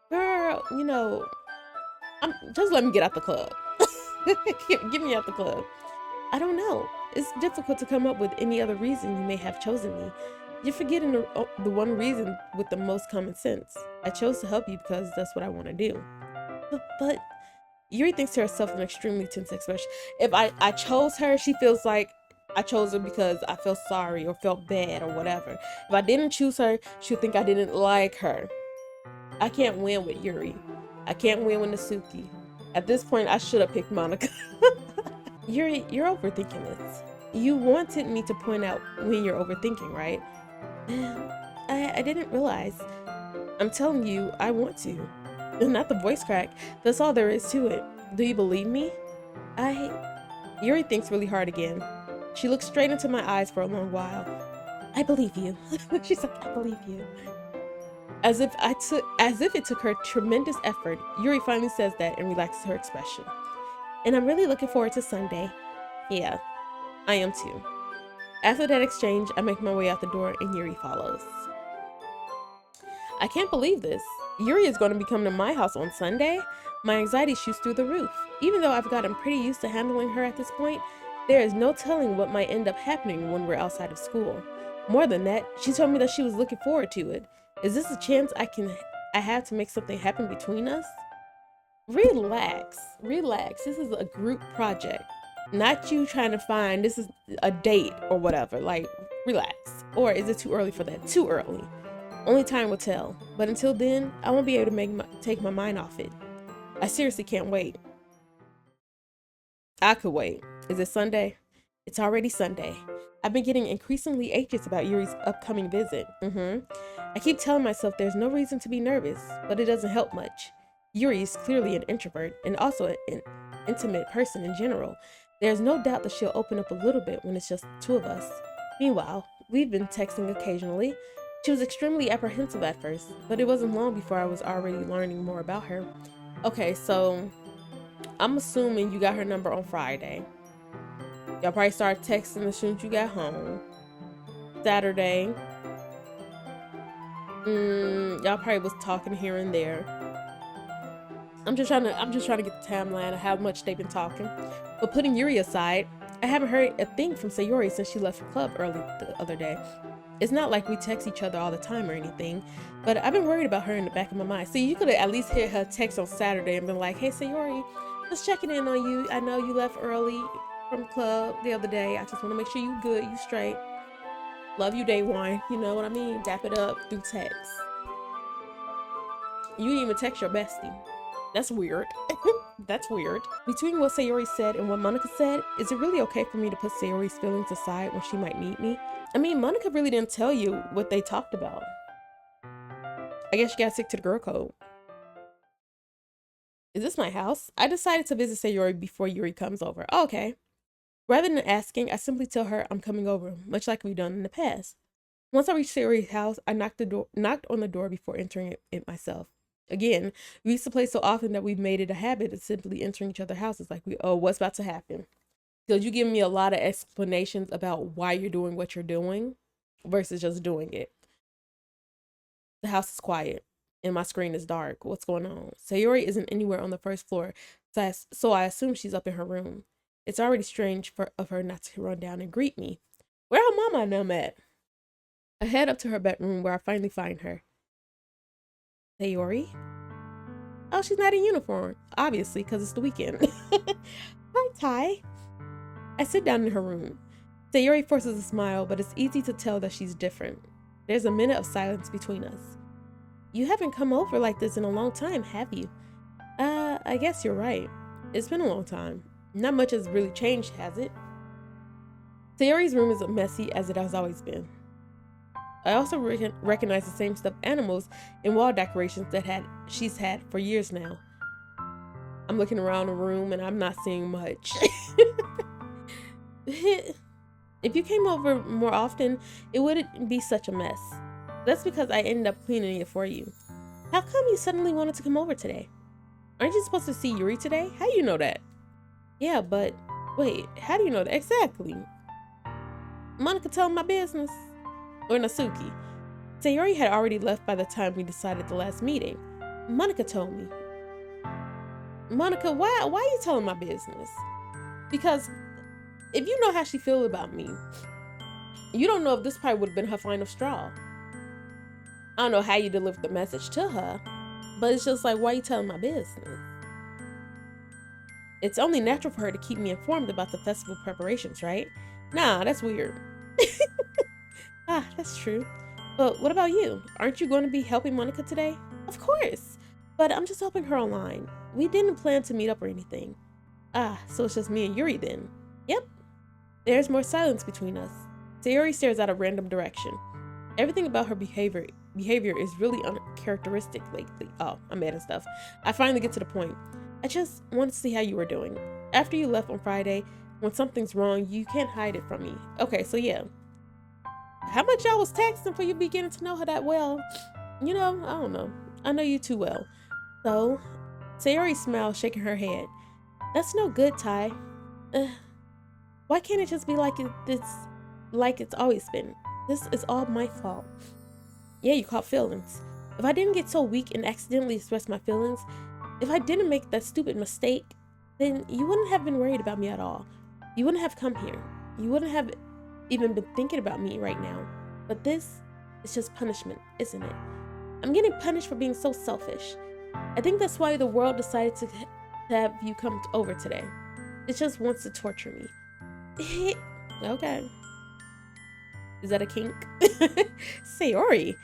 Girl, just let me get out the club. Get me out the club. I don't know. It's difficult to come up with any other reason you may have chosen me. You're forgetting the one reason with the most common sense. I chose to help you because that's what I want to do. But Yuri thinks to herself an extremely tense expression. If I chose her, she feels like I chose her because I felt sorry or felt bad or whatever. If I didn't choose her, she'll think I didn't like her. I can't win with Yuri. I can't win with Natsuki. At this point, I should have picked Monika. Yuri, you're overthinking this. You wanted me to point out when you're overthinking, right? I didn't realize. I'm telling you, I want to. Not the voice crack. That's all there is to it. Do you believe me? Yuri thinks really hard again. She looks straight into my eyes for a long while. I believe you. She's like, I believe you. As if it took her tremendous effort, Yuri finally says that and relaxes her expression. And I'm really looking forward to Sunday. Yeah, I am too. After that exchange, I make my way out the door and Yuri follows. I can't believe this. Yuri is going to be coming to my house on Sunday. My anxiety shoots through the roof. Even though I've gotten pretty used to handling her at this point, there is no telling what might end up happening when we're outside of school. More than that, she told me that she was looking forward to it. Is this a chance I have to make something happen between us? Relax. This is a group project. Not you trying to find this is a date or whatever. Like, relax. Or is it too early for that? Too early. Only time will tell. But until then, I won't be able to take my mind off it. I seriously can't wait. I could wait. Is it Sunday? It's already Sunday. I've been getting increasingly anxious about Yuri's upcoming visit. I keep telling myself there's no reason to be nervous, but it doesn't help much. Yuri is clearly an introvert and also an intimate person in general. There's no doubt that she'll open up a little bit when it's just the two of us. Meanwhile, we've been texting occasionally. She was extremely apprehensive at first, but it wasn't long before I was already learning more about her. Okay, so I'm assuming you got her number on Friday. Y'all probably started texting as soon as you got home. Saturday. Y'all probably was talking here and there. I'm just trying to get the timeline of how much they've been talking. But putting Yuri aside, I haven't heard a thing from Sayori since she left the club early the other day. It's not like we text each other all the time or anything, but I've been worried about her in the back of my mind. So you could have at least hear her text on Saturday and been like, hey, Sayori, just checking in on you. I know you left early from the club the other day. I just want to make sure you good, you straight. Love you, day one. You know what I mean? Dap it up through text. You didn't even text your bestie. That's weird. That's weird. Between what Sayori said and what Monika said, is it really okay for me to put Sayori's feelings aside when she might need me? I mean, Monika really didn't tell you what they talked about. I guess she got sick to the girl code. Is this my house? I decided to visit Sayori before Yuri comes over. Oh, okay. Rather than asking, I simply tell her I'm coming over, much like we've done in the past. Once I reached Sayori's house, I knocked on the door before entering it myself. Again, we used to play so often that we made it a habit of simply entering each other's houses like what's about to happen? Because you give me a lot of explanations about why you're doing what you're doing versus just doing it. The house is quiet and my screen is dark. What's going on? Sayori isn't anywhere on the first floor, so I assume she's up in her room. It's already strange of her not to run down and greet me. Where her mama and them at? I head up to her bedroom where I finally find her. Sayori? Oh, she's not in uniform, obviously, because it's the weekend. Hi, Tai. I sit down in her room. Sayori forces a smile, but it's easy to tell that she's different. There's a minute of silence between us. You haven't come over like this in a long time, have you? I guess you're right. It's been a long time. Not much has really changed, has it? Sayori's room is messy as it has always been. I also recognize the same stuffed animals and wall decorations that she's had for years now. I'm looking around the room and I'm not seeing much. If you came over more often, it wouldn't be such a mess. That's because I ended up cleaning it for you. How come you suddenly wanted to come over today? Aren't you supposed to see Yuri today? How do you know that? Yeah, but wait, how do you know that? Exactly. Monika told my business. Or Natsuki. Sayori had already left by the time we decided the last meeting. Monika told me. Monika, why are you telling my business? Because if you know how she feels about me, you don't know if this probably would have been her final straw. I don't know how you delivered the message to her, but it's just like, why are you telling my business? It's only natural for her to keep me informed about the festival preparations, right? Nah, that's weird. Ah, that's true. But what about you? Aren't you going to be helping Monika today? Of course, but I'm just helping her online. We didn't plan to meet up or anything. Ah, so it's just me and Yuri then. Yep. There's more silence between us. Sayori stares out a random direction. Everything about her behavior is really uncharacteristic lately. Oh, I'm mad and stuff. I finally get to the point. I just want to see how you were doing. After you left on Friday, when something's wrong, you can't hide it from me. Okay, so yeah. How much y'all was texting for you beginning to know her that well? You know, I don't know. I know you too well. So, Sayori smiled, shaking her head. That's no good, Tai. Why can't it just be like it's always been? This is all my fault. Yeah, you caught feelings. If I didn't get so weak and accidentally express my feelings, if I didn't make that stupid mistake, then you wouldn't have been worried about me at all. You wouldn't have come here. You wouldn't have even been thinking about me right now. But this is just punishment, isn't it? I'm getting punished for being so selfish. I think that's why the world decided to have you come over today. It just wants to torture me. Okay. Is that a kink? Sayori.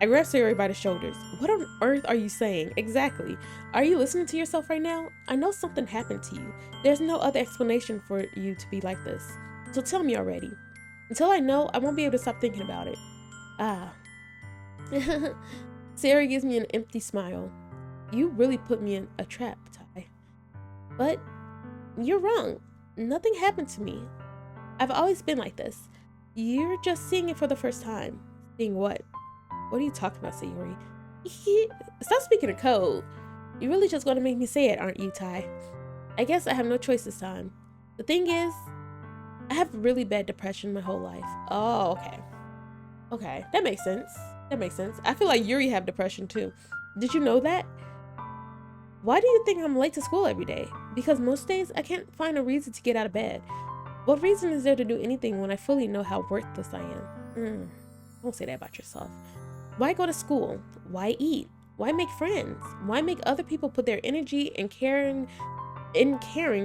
I grabbed Sayori by the shoulders. What on earth are you saying? Exactly. Are you listening to yourself right now? I know something happened to you. There's no other explanation for you to be like this. So tell me already. Until I know, I won't be able to stop thinking about it. Ah. Sayori gives me an empty smile. You really put me in a trap, Tai. But you're wrong. Nothing happened to me. I've always been like this. You're just seeing it for the first time. Seeing what? What are you talking about, Sayori? Stop speaking in code. You're really just going to make me say it, aren't you, Tai? I guess I have no choice this time. The thing is, I have really bad depression my whole life. Oh, okay. Okay, that makes sense. That makes sense. I feel like Yuri have depression too. Did you know that? Why do you think I'm late to school every day? Because most days I can't find a reason to get out of bed. What reason is there to do anything when I fully know how worthless I am? Don't say that about yourself. Why go to school? Why eat? Why make friends? Why make other people put their energy and caring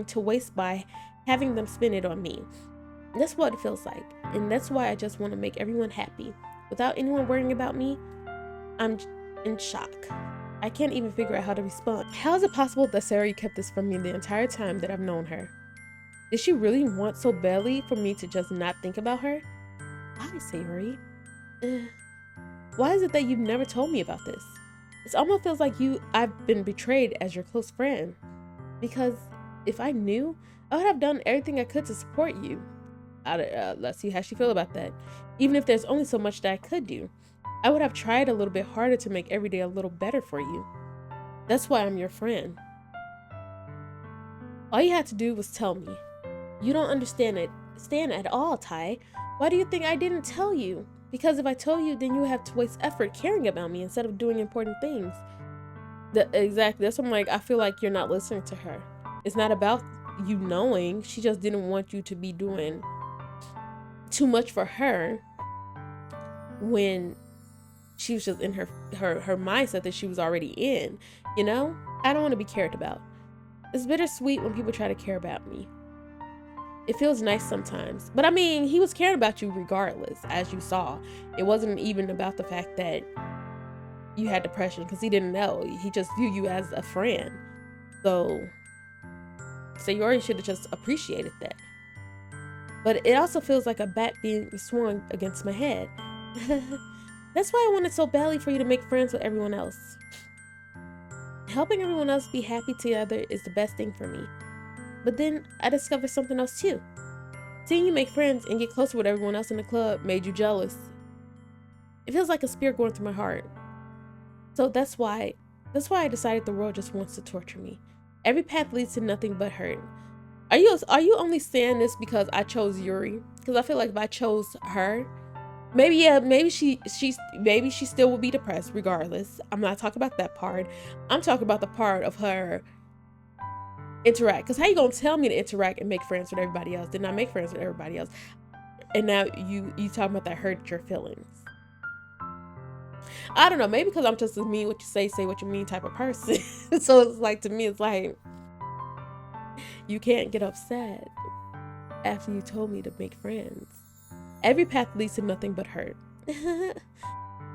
to waste by having them spend it on me? That's what it feels like. And that's why I just want to make everyone happy. Without anyone worrying about me, I'm in shock. I can't even figure out how to respond. How is it possible that Sayori kept this from me the entire time that I've known her? Did she really want so badly for me to just not think about her? Why, Sayori? Why is it that you've never told me about this? It almost feels like I've been betrayed as your close friend. Because if I knew, I would have done everything I could to support you. Let's see how she feels about that. Even if there's only so much that I could do, I would have tried a little bit harder to make every day a little better for you. That's why I'm your friend. All you had to do was tell me. You don't understand at all, Tai. Why do you think I didn't tell you? Because if I told you, then you would have to waste effort caring about me instead of doing important things. Exactly. That's what I'm like. I feel like you're not listening to her. It's not about you knowing. She just didn't want you to be doing too much for her when she was just in her mindset that she was already in, you know? I don't want to be cared about. It's bittersweet when people try to care about me. It feels nice sometimes. But I mean, he was caring about you regardless, as you saw. It wasn't even about the fact that you had depression, because he didn't know. He just viewed you as a friend. So Sayori should have just appreciated that. But it also feels like a bat being swung against my head. That's why I wanted so badly for you to make friends with everyone else. Helping everyone else be happy together is the best thing for me. But then I discovered something else too. Seeing you make friends and get closer with everyone else in the club made you jealous. It feels like a spear going through my heart. So that's why I decided the world just wants to torture me. Every path leads to nothing but hurt. Are you only saying this because I chose Yuri? Because I feel like if I chose her, maybe she still would be depressed regardless. I'm not talking about that part. I'm talking about the part of her interact. Because how you gonna tell me to interact and make friends with everybody else? Did not make friends with everybody else, and now you talking about that hurt your feelings. I don't know. Maybe because I'm just a mean what you say what you mean type of person. So it's like, to me, it's like, you can't get upset after you told me to make friends. Every path leads to nothing but hurt.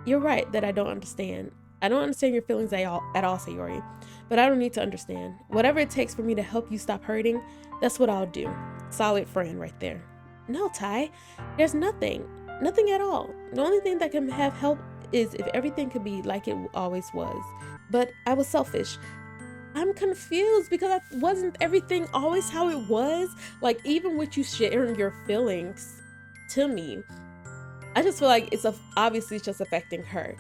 You're right that I don't understand. I don't understand your feelings at all, Sayori. But I don't need to understand. Whatever it takes for me to help you stop hurting, that's what I'll do. Solid friend right there. No, Tai. There's nothing. Nothing at all. The only thing that can have help is if everything could be like it always was. But I was selfish. I'm confused because wasn't everything always how it was? Like, even with you sharing your feelings to me, I just feel like obviously it's just affecting her.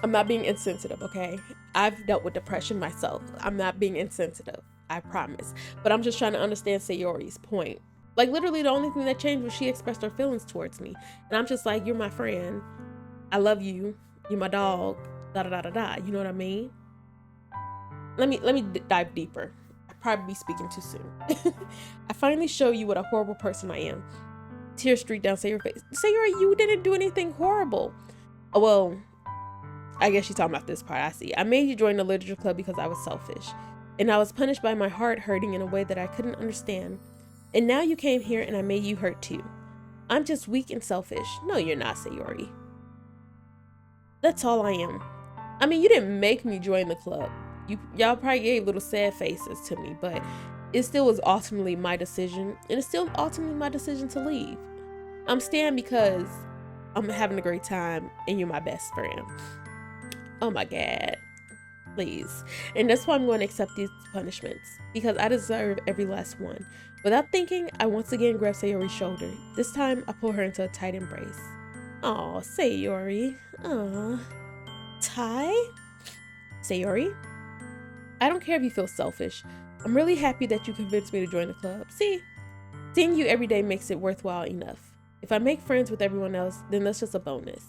I'm not being insensitive, okay? I've dealt with depression myself. I'm not being insensitive, I promise. But I'm just trying to understand Sayori's point. Like, literally the only thing that changed was she expressed her feelings towards me. And I'm just like, you're my friend. I love you. You're my dog. Da da da da da. You know what I mean? Let me dive deeper. I'll probably be speaking too soon. I finally show you what a horrible person I am. Tears streaked down Sayori's face. Sayori, you didn't do anything horrible. Oh, well, I guess she's talking about this part. I see. I made you join the literature club because I was selfish. And I was punished by my heart hurting in a way that I couldn't understand. And now you came here and I made you hurt too. I'm just weak and selfish. No, you're not, Sayori. That's all I am. I mean, you didn't make me join the club. Y'all probably gave little sad faces to me, but it still was ultimately my decision. And it's still ultimately my decision to leave. I'm staying because I'm having a great time and you're my best friend. Oh my God. Please. And that's why I'm going to accept these punishments, because I deserve every last one. Without thinking, I once again grab Sayori's shoulder. This time, I pull her into a tight embrace. Aw, Sayori. Aw. Tai? Sayori? I don't care if you feel selfish. I'm really happy that you convinced me to join the club. See? Seeing you every day makes it worthwhile enough. If I make friends with everyone else, then that's just a bonus.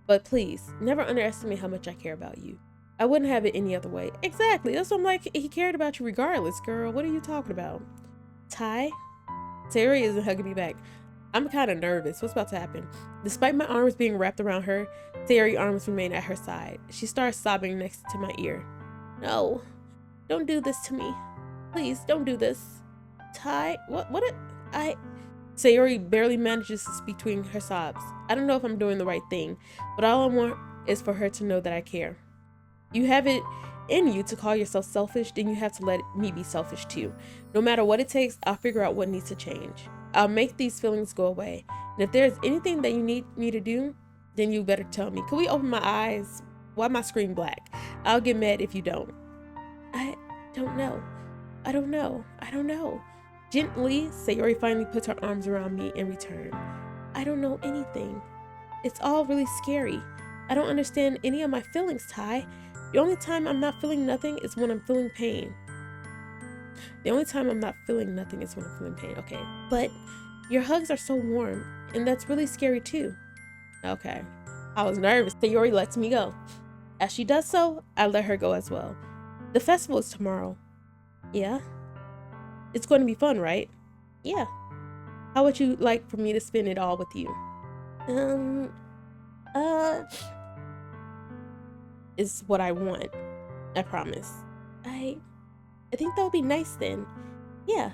But please, never underestimate how much I care about you. I wouldn't have it any other way. Exactly. That's what I'm like. He cared about you regardless, girl. What are you talking about? Tai? Sayori isn't hugging me back. I'm kind of nervous. What's about to happen? Despite my arms being wrapped around her, Sayori's arms remain at her side. She starts sobbing next to my ear. No, don't do this to me. Please, don't do this. Sayori barely manages to speak between her sobs. I don't know if I'm doing the right thing, but all I want is for her to know that I care. You have it in you to call yourself selfish, then you have to let me be selfish too. No matter what it takes, I'll figure out what needs to change. I'll make these feelings go away. And if there's anything that you need me to do, then you better tell me. Can we open my eyes? Why am I screen black? I'll get mad if you don't. I don't know. I don't know. Gently, Sayori finally puts her arms around me in return. I don't know anything. It's all really scary. I don't understand any of my feelings, Tai. The only time I'm not feeling nothing is when I'm feeling pain. Okay. But your hugs are so warm, and that's really scary too. Okay. I was nervous. Sayori lets me go. As she does so, I let her go as well. The festival is tomorrow. Yeah? It's going to be fun, right? Yeah. How would you like for me to spend it all with you? Is what I want. I promise. I think that would be nice then. Yeah.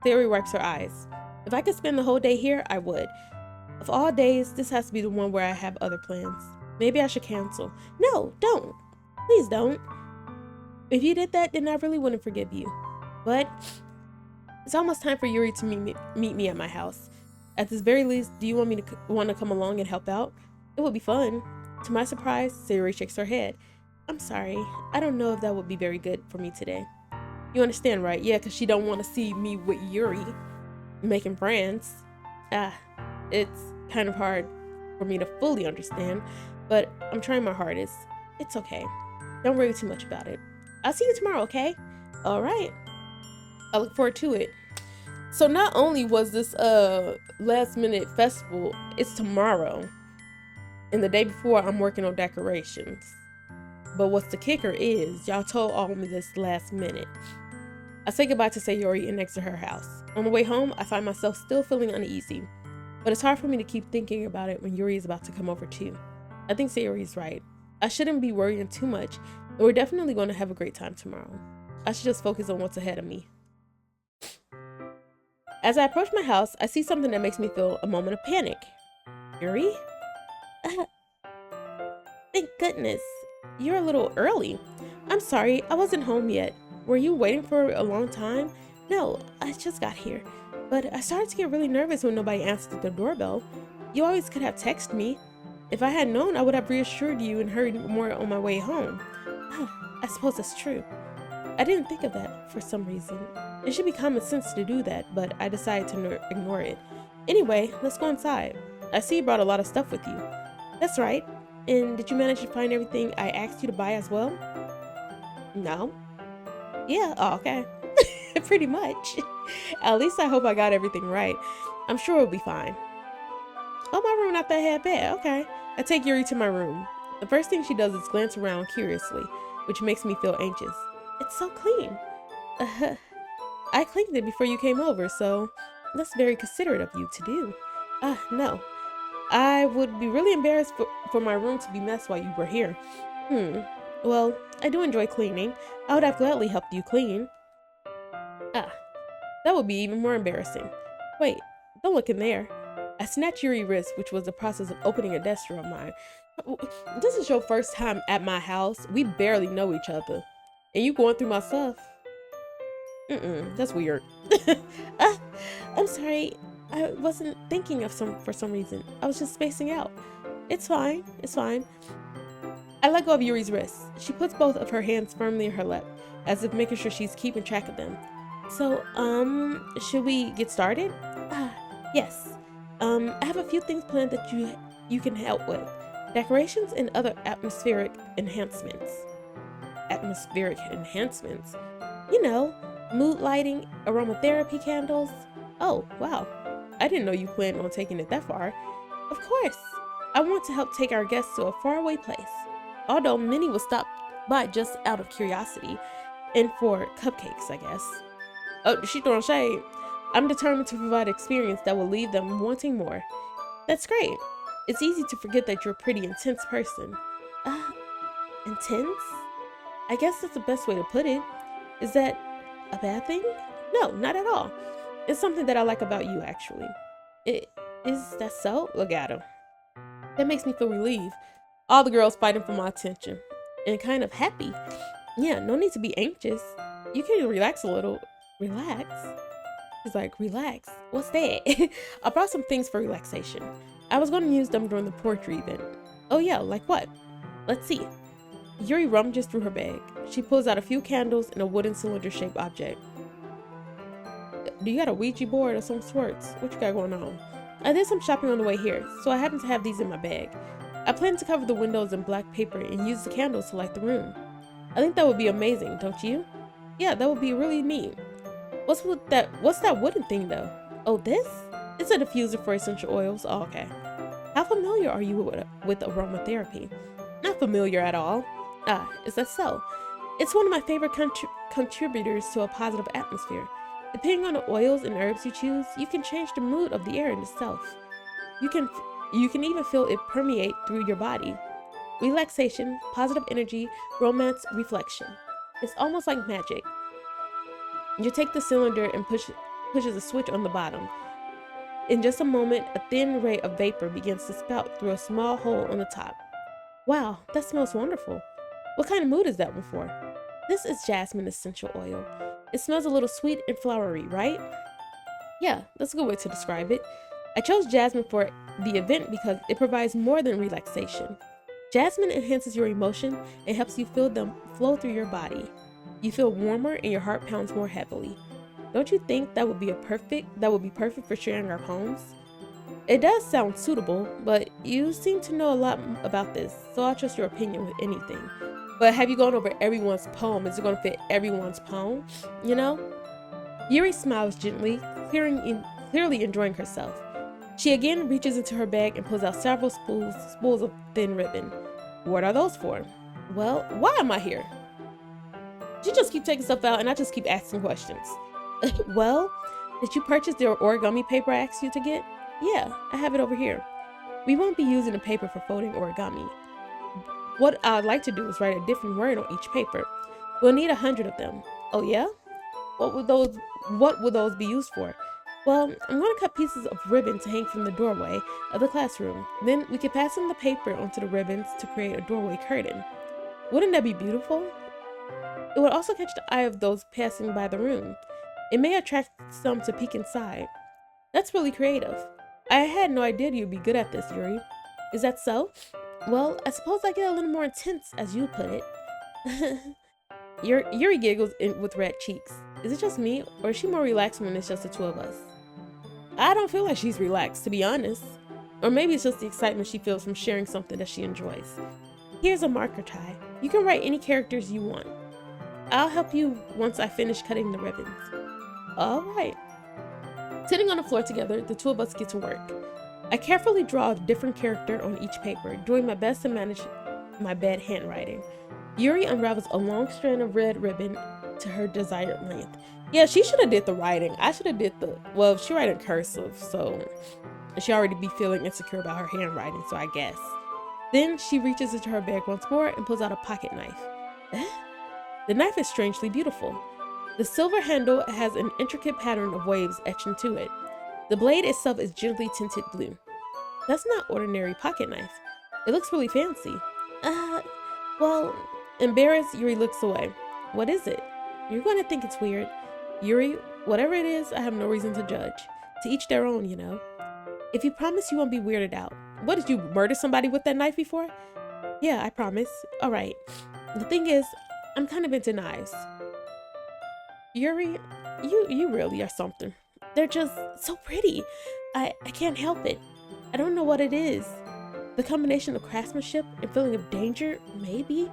Sayori wipes her eyes. If I could spend the whole day here, I would. Of all days, this has to be the one where I have other plans. Maybe I should cancel. No, don't. Please don't. If you did that, then I really wouldn't forgive you. But it's almost time for Yuri to meet me at my house. At this very least, do you want to come along and help out? It would be fun. To my surprise, Sayori shakes her head. I'm sorry. I don't know if that would be very good for me today. You understand, right? Yeah, because she don't want to see me with Yuri making friends. It's kind of hard for me to fully understand, but I'm trying my hardest. It's okay. Don't worry too much about it. I'll see you tomorrow, okay? All right. I look forward to it. So not only was this last minute festival, it's tomorrow. And the day before, I'm working on decorations. But what's the kicker is, y'all told all of me this last minute. I say goodbye to Sayori and exit her house. On the way home, I find myself still feeling uneasy. But it's hard for me to keep thinking about it when Yuri is about to come over too. I think Sayori is right. I shouldn't be worrying too much, and we're definitely going to have a great time tomorrow. I should just focus on what's ahead of me. As I approach my house, I see something that makes me feel a moment of panic. Yuri? Thank goodness. You're a little early. I'm sorry, I wasn't home yet. Were you waiting for a long time? No, I just got here. But I started to get really nervous when nobody answered the doorbell. You always could have texted me. If I had known, I would have reassured you and hurried more on my way home. I suppose that's true. I didn't think of that for some reason. It should be common sense to do that, but I decided to ignore it. Anyway, let's go inside. I see you brought a lot of stuff with you. That's right. And did you manage to find everything I asked you to buy as well? No. Yeah, oh, okay. Pretty much. At least I hope I got everything right. I'm sure it'll be fine. Oh, my room not that bad. Okay. I take Yuri to my room. The first thing she does is glance around curiously, which makes me feel anxious. It's so clean. I cleaned it before you came over, so that's very considerate of you to do. No. I would be really embarrassed for my room to be messed while you were here. Well, I do enjoy cleaning. I would have gladly helped you clean. That would be even more embarrassing. Wait, don't look in there. I snatched Yuri's wrist, which was the process of opening a desk drawer of mine. This is your first time at my house. We barely know each other. And you going through my stuff. That's weird. I'm sorry. I wasn't thinking of for some reason. I was just spacing out. It's fine. I let go of Yuri's wrist. She puts both of her hands firmly in her lap, as if making sure she's keeping track of them. So, should we get started? Yes. I have a few things planned that you can help with. Decorations and other atmospheric enhancements. You know, mood lighting, aromatherapy candles. Oh, wow. I didn't know you planned on taking it that far. Of course. I want to help take our guests to a faraway place. Although many will stop by just out of curiosity. And for cupcakes, I guess. Oh, she throwing shade. I'm determined to provide an experience that will leave them wanting more. That's great. It's easy to forget that you're a pretty intense person. Uh, intense? I guess that's the best way to put it. Is that a bad thing? No, not at all. It's something that I like about you, actually. It, is that so? Look at him. That makes me feel relieved. All the girls fighting for my attention. And kind of happy. Yeah, no need to be anxious. You can relax a little. Relax? He's like, relax. What's that? I brought some things for relaxation. I was going to use them during the poetry event. Oh yeah, like what? Let's see. Yuri rummages through her bag. She pulls out a few candles and a wooden cylinder-shaped object. Do you got a Ouija board or some sorts? What you got going on? I did some shopping on the way here, so I happen to have these in my bag. I plan to cover the windows in black paper and use the candles to light the room. I think that would be amazing, don't you? Yeah, that would be really neat. What's that wooden thing though? Oh, this? It's a diffuser for essential oils. Oh, okay. How familiar are you with aromatherapy? Not familiar at all. Ah, is that so? It's one of my favorite contributors to a positive atmosphere. Depending on the oils and herbs you choose, you can change the mood of the air in itself. You can even feel it permeate through your body. Relaxation, positive energy, romance, reflection. It's almost like magic. You take the cylinder and pushes a switch on the bottom. In just a moment, a thin ray of vapor begins to spout through a small hole on the top. Wow, that smells wonderful. What kind of mood is that one for? This is jasmine essential oil. It smells a little sweet and flowery, right? Yeah, that's a good way to describe it. I chose jasmine for the event because it provides more than relaxation. Jasmine enhances your emotion and helps you feel them flow through your body. You feel warmer and your heart pounds more heavily. Don't you think that would be perfect for sharing our poems? It does sound suitable, but you seem to know a lot about this, so I'll trust your opinion with anything. But have you gone over everyone's poem? Is it going to fit everyone's poem? You know? Yuri smiles gently, clearly enjoying herself. She again reaches into her bag and pulls out several spools of thin ribbon. What are those for? Well, why am I here? She just keeps taking stuff out and I just keep asking questions. Well, did you purchase the origami paper I asked you to get? Yeah, I have it over here. We won't be using the paper for folding origami. What I'd like to do is write a different word on each paper. We'll need 100 of them. Oh yeah? What would those be used for? Well, I'm going to cut pieces of ribbon to hang from the doorway of the classroom. Then we can pass on the paper onto the ribbons to create a doorway curtain. Wouldn't that be beautiful? It would also catch the eye of those passing by the room. It may attract some to peek inside. That's really creative. I had no idea you'd be good at this, Yuri. Is that so? Well, I suppose I get a little more intense, as you put it. Yuri giggles with red cheeks. Is it just me, or is she more relaxed when it's just the two of us? I don't feel like she's relaxed, to be honest. Or maybe it's just the excitement she feels from sharing something that she enjoys. Here's a marker tie. You can write any characters you want. I'll help you once I finish cutting the ribbons. All right. Sitting on the floor together, the two of us get to work. I carefully draw a different character on each paper, doing my best to manage my bad handwriting. Yuri unravels a long strand of red ribbon to her desired length. Yeah, she should have did the writing. I should have did she write in cursive, so she already be feeling insecure about her handwriting, so I guess. Then she reaches into her bag once more and pulls out a pocket knife. The knife is strangely beautiful. The silver handle has an intricate pattern of waves etched into it. The blade itself is gently tinted blue. That's not ordinary pocket knife. It looks really fancy. Well, embarrassed, Yuri looks away. What is it? You're going to think it's weird. Yuri, whatever it is, I have no reason to judge. To each their own, you know. If you promise you won't be weirded out. What, did you murder somebody with that knife before? Yeah, I promise. All right. The thing is, I'm kind of into knives. Yuri, you really are something. They're just so pretty. I can't help it. I don't know what it is. The combination of craftsmanship and feeling of danger, maybe?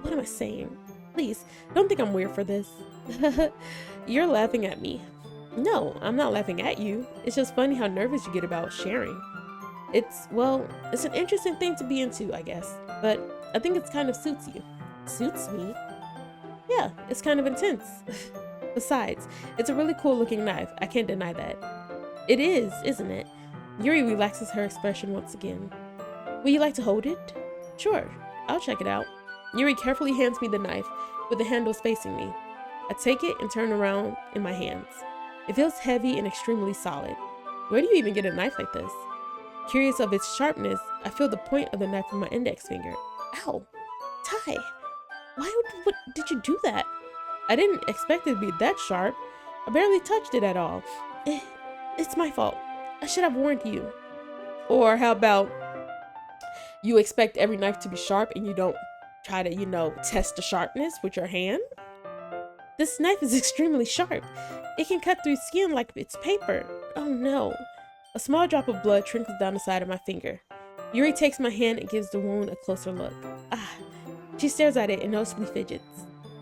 What am I saying? Please, don't think I'm weird for this. You're laughing at me. No, I'm not laughing at you. It's just funny how nervous you get about sharing. It's an interesting thing to be into, I guess. But I think it's kind of suits you. Suits me? Yeah, it's kind of intense. Besides, it's a really cool looking knife. I can't deny that. It is, isn't it? Yuri relaxes her expression once again. Would you like to hold it? Sure, I'll check it out. Yuri carefully hands me the knife with the handles facing me. I take it and turn around in my hands. It feels heavy and extremely solid. Where do you even get a knife like this? Curious of its sharpness, I feel the point of the knife with my index finger. Ow! Tai! What did you do that? I didn't expect it to be that sharp. I barely touched it at all. It's my fault. I should have warned you. Or how about you expect every knife to be sharp and you don't try to, test the sharpness with your hand? This knife is extremely sharp. It can cut through skin like it's paper. Oh no. A small drop of blood trickles down the side of my finger. Yuri takes my hand and gives the wound a closer look. She stares at it and noticeably fidgets.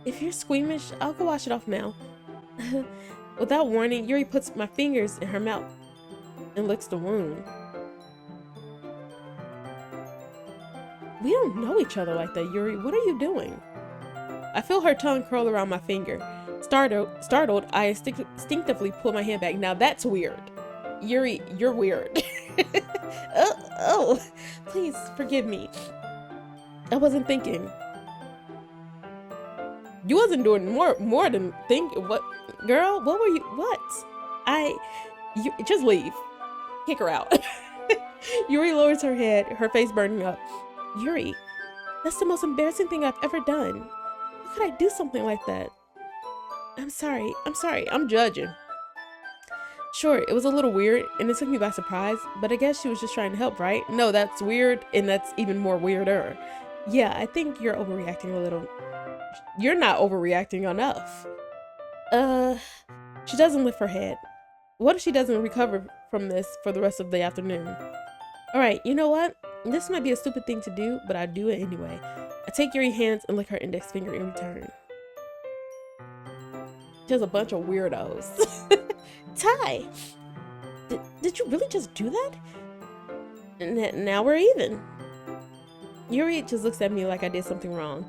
If you're squeamish, I'll go wash it off now. Without warning, Yuri puts my fingers in her mouth and licks the wound. We don't know each other like that, Yuri. What are you doing? I feel her tongue curl around my finger. Startled, I instinctively pull my hand back. Now that's weird. Yuri, you're weird. Oh, please forgive me. I wasn't thinking. You wasn't doing more than think. What, girl? What were you? What? You just leave. Kick her out. Yuri lowers her head, her face burning up. Yuri, that's the most embarrassing thing I've ever done. How could I do something like that? I'm sorry. I'm judging. Sure, it was a little weird and it took me by surprise, but I guess she was just trying to help, right? No, that's weird and that's even more weirder. Yeah, I think you're overreacting a little. You're not overreacting enough. She doesn't lift her head. What if she doesn't recover from this for the rest of the afternoon? Alright, you know what? This might be a stupid thing to do, but I do it anyway. I take Yuri's hands and lick her index finger in return. Just a bunch of weirdos. Tai! Did you really just do that? Now we're even. Yuri just looks at me like I did something wrong.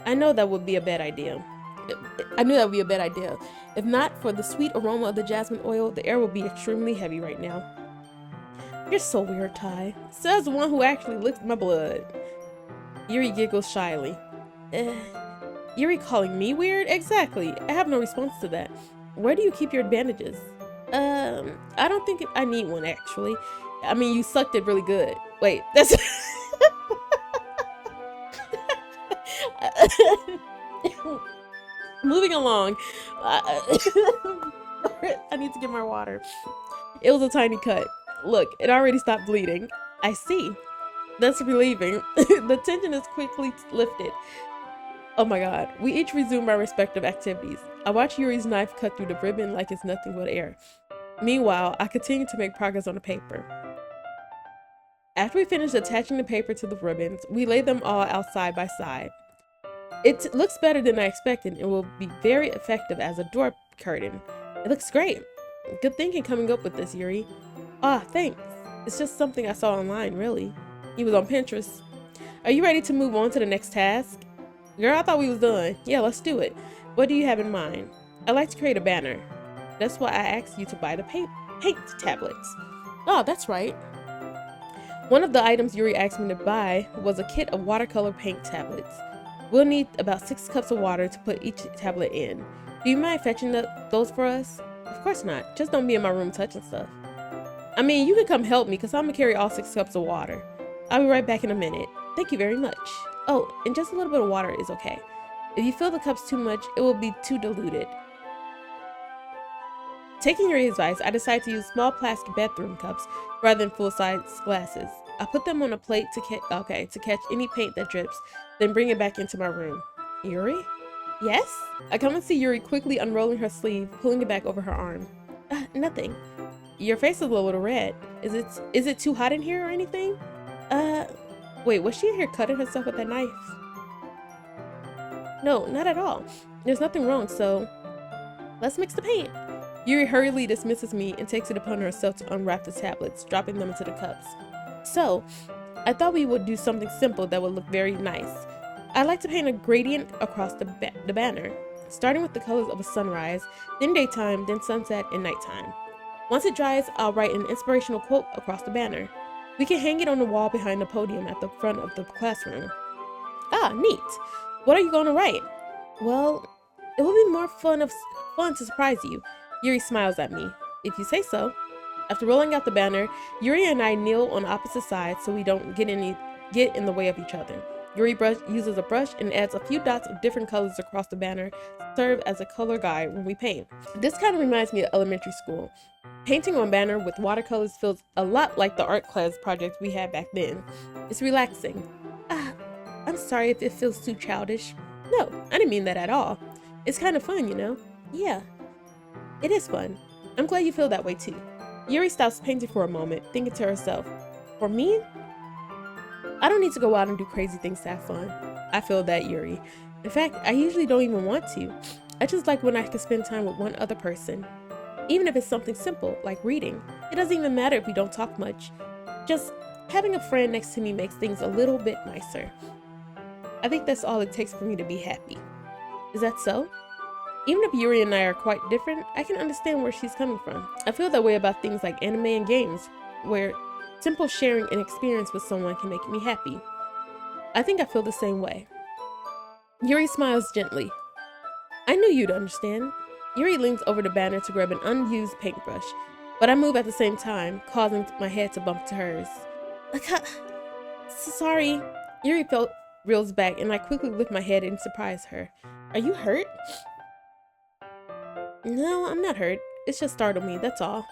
I know that would be a bad idea. I knew that would be a bad idea. If not for the sweet aroma of the jasmine oil, the air would be extremely heavy right now. You're so weird, Tai. Says the one who actually licked my blood. Yuri giggles shyly. Yuri calling me weird? Exactly. I have no response to that. Where do you keep your bandages? I don't think I need one, actually. I mean, you sucked it really good. Wait, that's... Moving along. I need to get my water. It was a tiny cut. Look, it already stopped bleeding. I see. That's relieving. The tension is quickly lifted. Oh my god. We each resume our respective activities. I watch Yuri's knife cut through the ribbon like it's nothing but air. Meanwhile, I continue to make progress on the paper. After we finish attaching the paper to the ribbons, we lay them all out side by side. It looks better than I expected and will be very effective as a door curtain. It looks great. Good thinking coming up with this, Yuri. Thanks. It's just something I saw online, really. He was on Pinterest. Are you ready to move on to the next task? Girl, I thought we was done. Yeah, let's do it. What do you have in mind? I'd like to create a banner. That's why I asked you to buy the paint tablets. Oh, that's right. One of the items Yuri asked me to buy was a kit of watercolor paint tablets. We'll need about 6 cups of water to put each tablet in. Do you mind fetching those for us? Of course not. Just don't be in my room touching stuff. I mean, you can come help me because I'm going to carry all 6 cups of water. I'll be right back in a minute. Thank you very much. Oh, and just a little bit of water is okay. If you fill the cups too much, it will be too diluted. Taking your advice, I decided to use small plastic bathroom cups rather than full-size glasses. I put them on a plate to catch any paint that drips, then bring it back into my room. Yuri? Yes? I come and see Yuri quickly unrolling her sleeve, pulling it back over her arm. Nothing. Your face is a little red. Is it too hot in here or anything? Wait, was she in here cutting herself with that knife? No, not at all. There's nothing wrong, so let's mix the paint. Yuri hurriedly dismisses me and takes it upon herself to unwrap the tablets, dropping them into the cups. So, I thought we would do something simple that would look very nice. I'd like to paint a gradient across the banner. starting with the colors of a sunrise, then daytime, then sunset, and nighttime. Once it dries, I'll write an inspirational quote across the banner. We can hang it on the wall behind the podium at the front of the classroom. Ah, neat. What are you going to write? Well, it will be more fun to surprise you. Yuri smiles at me. If you say so. After rolling out the banner, Yuri and I kneel on opposite sides so we don't get in the way of each other. Yuri uses a brush and adds a few dots of different colors across the banner to serve as a color guide when we paint. This kind of reminds me of elementary school. Painting on banner with watercolors feels a lot like the art class project we had back then. It's relaxing. I'm sorry if it feels too childish. No, I didn't mean that at all. It's kind of fun, you know? Yeah, it is fun. I'm glad you feel that way too. Yuri stops painting for a moment, thinking to herself, for me? I don't need to go out and do crazy things to have fun. I feel that, Yuri. In fact, I usually don't even want to. I just like when I can spend time with one other person. Even if it's something simple, like reading. It doesn't even matter if we don't talk much. Just having a friend next to me makes things a little bit nicer. I think that's all it takes for me to be happy. Is that so? Even if Yuri and I are quite different, I can understand where she's coming from. I feel that way about things like anime and games, where simple sharing an experience with someone can make me happy. I think I feel the same way. Yuri smiles gently. I knew you'd understand. Yuri leans over the banner to grab an unused paintbrush, but I move at the same time, causing my head to bump to hers. Sorry. Yuri reels back, and I quickly lift my head and surprise her. Are you hurt? No, I'm not hurt. It's just startled me, that's all.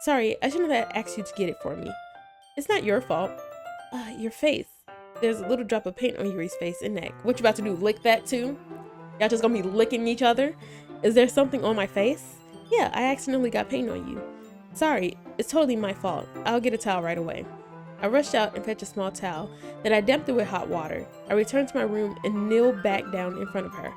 Sorry, I shouldn't have asked you to get it for me. It's not your fault. Your face. There's a little drop of paint on Yuri's face and neck. What you about to do, lick that too? Y'all just gonna be licking each other? Is there something on my face? Yeah, I accidentally got paint on you. Sorry, it's totally my fault. I'll get a towel right away. I rushed out and fetched a small towel, then I damped it with hot water. I returned to my room and kneeled back down in front of her.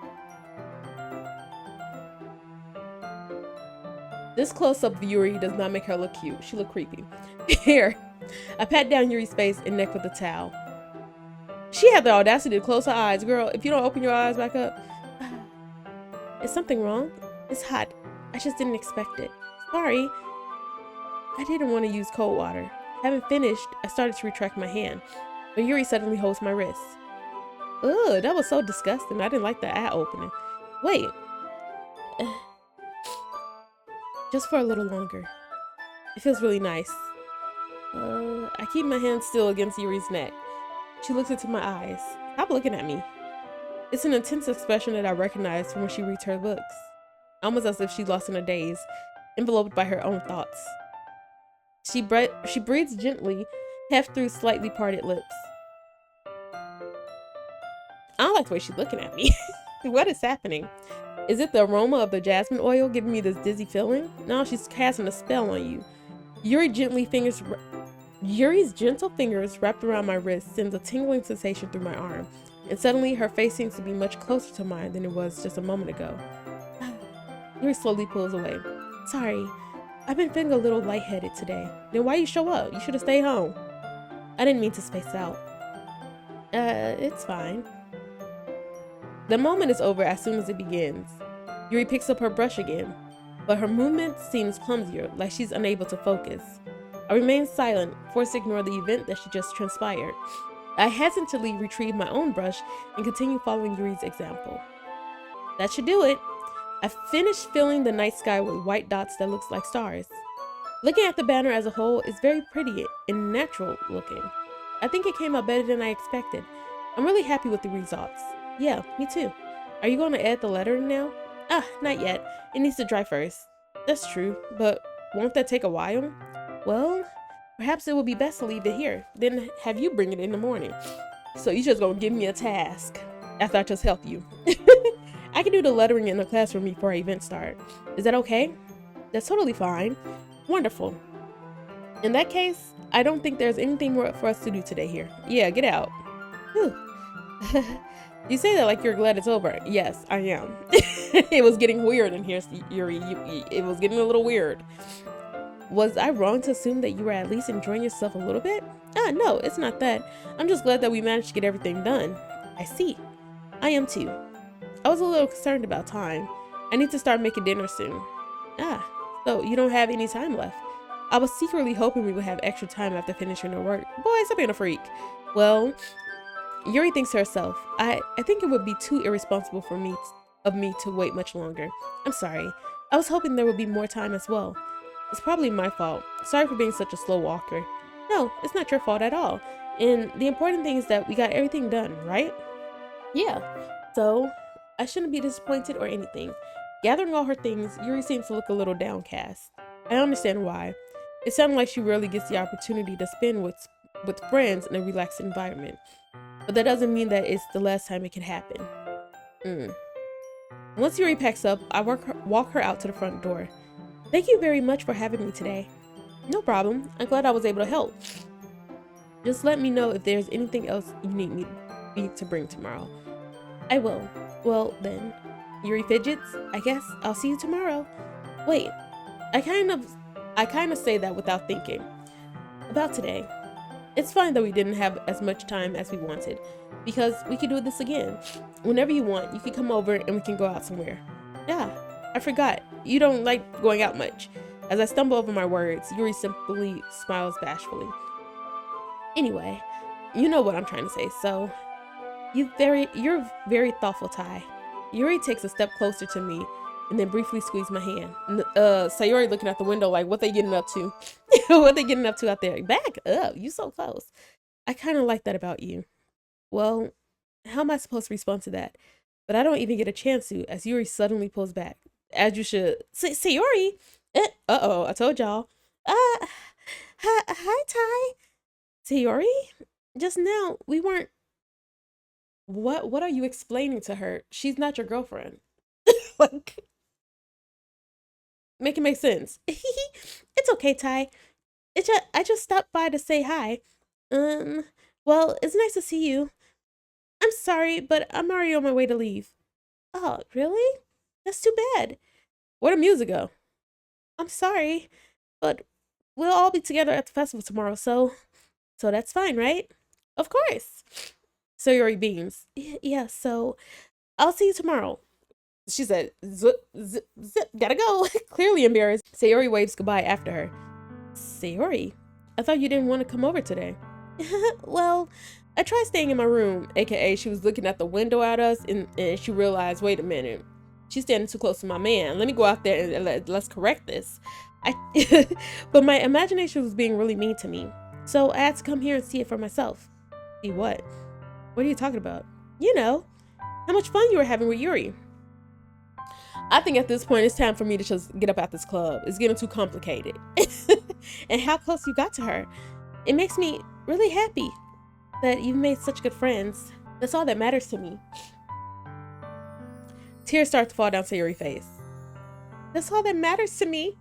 This close-up of Yuri does not make her look cute. She looked creepy. Here, I pat down Yuri's face and neck with a towel. She had the audacity to close her eyes. Girl, if you don't open your eyes back up. Is something wrong? It's hot. I just didn't expect it. Sorry. I didn't want to use cold water. Having finished, I started to retract my hand, but Yuri suddenly holds my wrist. Ugh, that was so disgusting. I didn't like the eye opening. Wait. Just for a little longer. It feels really nice. I keep my hand still against Yuri's neck. She looks into my eyes. Stop looking at me. It's an intense expression that I recognize from when she reads her books. Almost as if she's lost in a daze, enveloped by her own thoughts. She breathes gently, half through slightly parted lips. I don't like the way she's looking at me. What is happening? Is it the aroma of the jasmine oil giving me this dizzy feeling? No, she's casting a spell on you. Yuri's gentle fingers wrapped around my wrist sends a tingling sensation through my arm, and suddenly her face seems to be much closer to mine than it was just a moment ago. Yuri slowly pulls away. Sorry, I've been feeling a little lightheaded today. Then why you show up? You should have stayed home. I didn't mean to space out. It's fine. The moment is over as soon as it begins. Yuri picks up her brush again, but her movement seems clumsier, like she's unable to focus. I remain silent, forced to ignore the event that she just transpired. I hesitantly retrieve my own brush and continue following Yuri's example. That should do it. I finished filling the night sky with white dots that looks like stars. Looking at the banner as a whole is very pretty and natural looking. I think it came out better than I expected. I'm really happy with the results. Yeah, me too. Are you going to add the lettering now? Not yet. It needs to dry first. That's true, but won't that take a while? Well, perhaps it would be best to leave it here, then have you bring it in the morning. So you just gonna give me a task after I just help you. I can do the lettering in the classroom before our event start. Is that okay? That's totally fine. Wonderful. In that case, I don't think there's anything more for us to do today here. Yeah, get out. Whew. You say that like you're glad it's over. Yes, I am. It was getting weird in here, Yuri. It was getting a little weird. Was I wrong to assume that you were at least enjoying yourself a little bit? No, it's not that. I'm just glad that we managed to get everything done. I see. I am too. I was a little concerned about time. I need to start making dinner soon. Ah, so you don't have any time left. I was secretly hoping we would have extra time after finishing our work. Boy, stop being a freak. Well, Yuri thinks to herself, I think it would be too irresponsible of me to wait much longer. I'm sorry. I was hoping there would be more time as well. It's probably my fault. Sorry for being such a slow walker. No, it's not your fault at all. And the important thing is that we got everything done, right? Yeah. So, I shouldn't be disappointed or anything. Gathering all her things, Yuri seems to look a little downcast. I understand why. It sounded like she rarely gets the opportunity to spend with friends in a relaxed environment. But that doesn't mean that it's the last time it can happen. Once Yuri packs up, I walk her out to the front door. Thank you very much for having me today. No problem. I'm glad I was able to help. Just let me know if there's anything else you need me to bring tomorrow. I will. Well, then. Yuri fidgets. I guess I'll see you tomorrow. Wait. I kind of say that without thinking. About today. It's fine that we didn't have as much time as we wanted, because we could do this again. Whenever you want, you can come over and we can go out somewhere. Yeah, I forgot. You don't like going out much. As I stumble over my words, Yuri simply smiles bashfully. Anyway, you know what I'm trying to say, so you're very thoughtful, Tai. Yuri takes a step closer to me and then briefly squeezed my hand. Sayori looking out the window like, what they getting up to? What they getting up to out there? Back up, you so close. I kind of like that about you. Well, how am I supposed to respond to that? But I don't even get a chance to, as Yuri suddenly pulls back. As you should. Sayori? Uh-oh, I told y'all. Hi, Tai. Sayori? Just now, we weren't... What are you explaining to her? She's not your girlfriend. Like... Make it make sense. It's okay, Tai. I just stopped by to say hi. Well, it's nice to see you. I'm sorry, but I'm already on my way to leave. Oh, really? That's too bad. Where'd the music go? I'm sorry, but we'll all be together at the festival tomorrow, so that's fine, right? Of course. Sayori beams. Yeah, so I'll see you tomorrow. She said, zip, zip, zip, gotta go. Clearly embarrassed. Sayori waves goodbye after her. Sayori, I thought you didn't want to come over today. Well, I tried staying in my room, aka she was looking at the window at us and she realized, wait a minute, she's standing too close to my man. Let me go out there and let's correct this. But my imagination was being really mean to me. So I had to come here and see it for myself. See what? What are you talking about? You know, how much fun you were having with Yuri. I think at this point it's time for me to just get up at this club. It's getting too complicated. And how close you got to her. It makes me really happy that you've made such good friends. That's all that matters to me. Tears start to fall down Sayori's face. That's all that matters to me.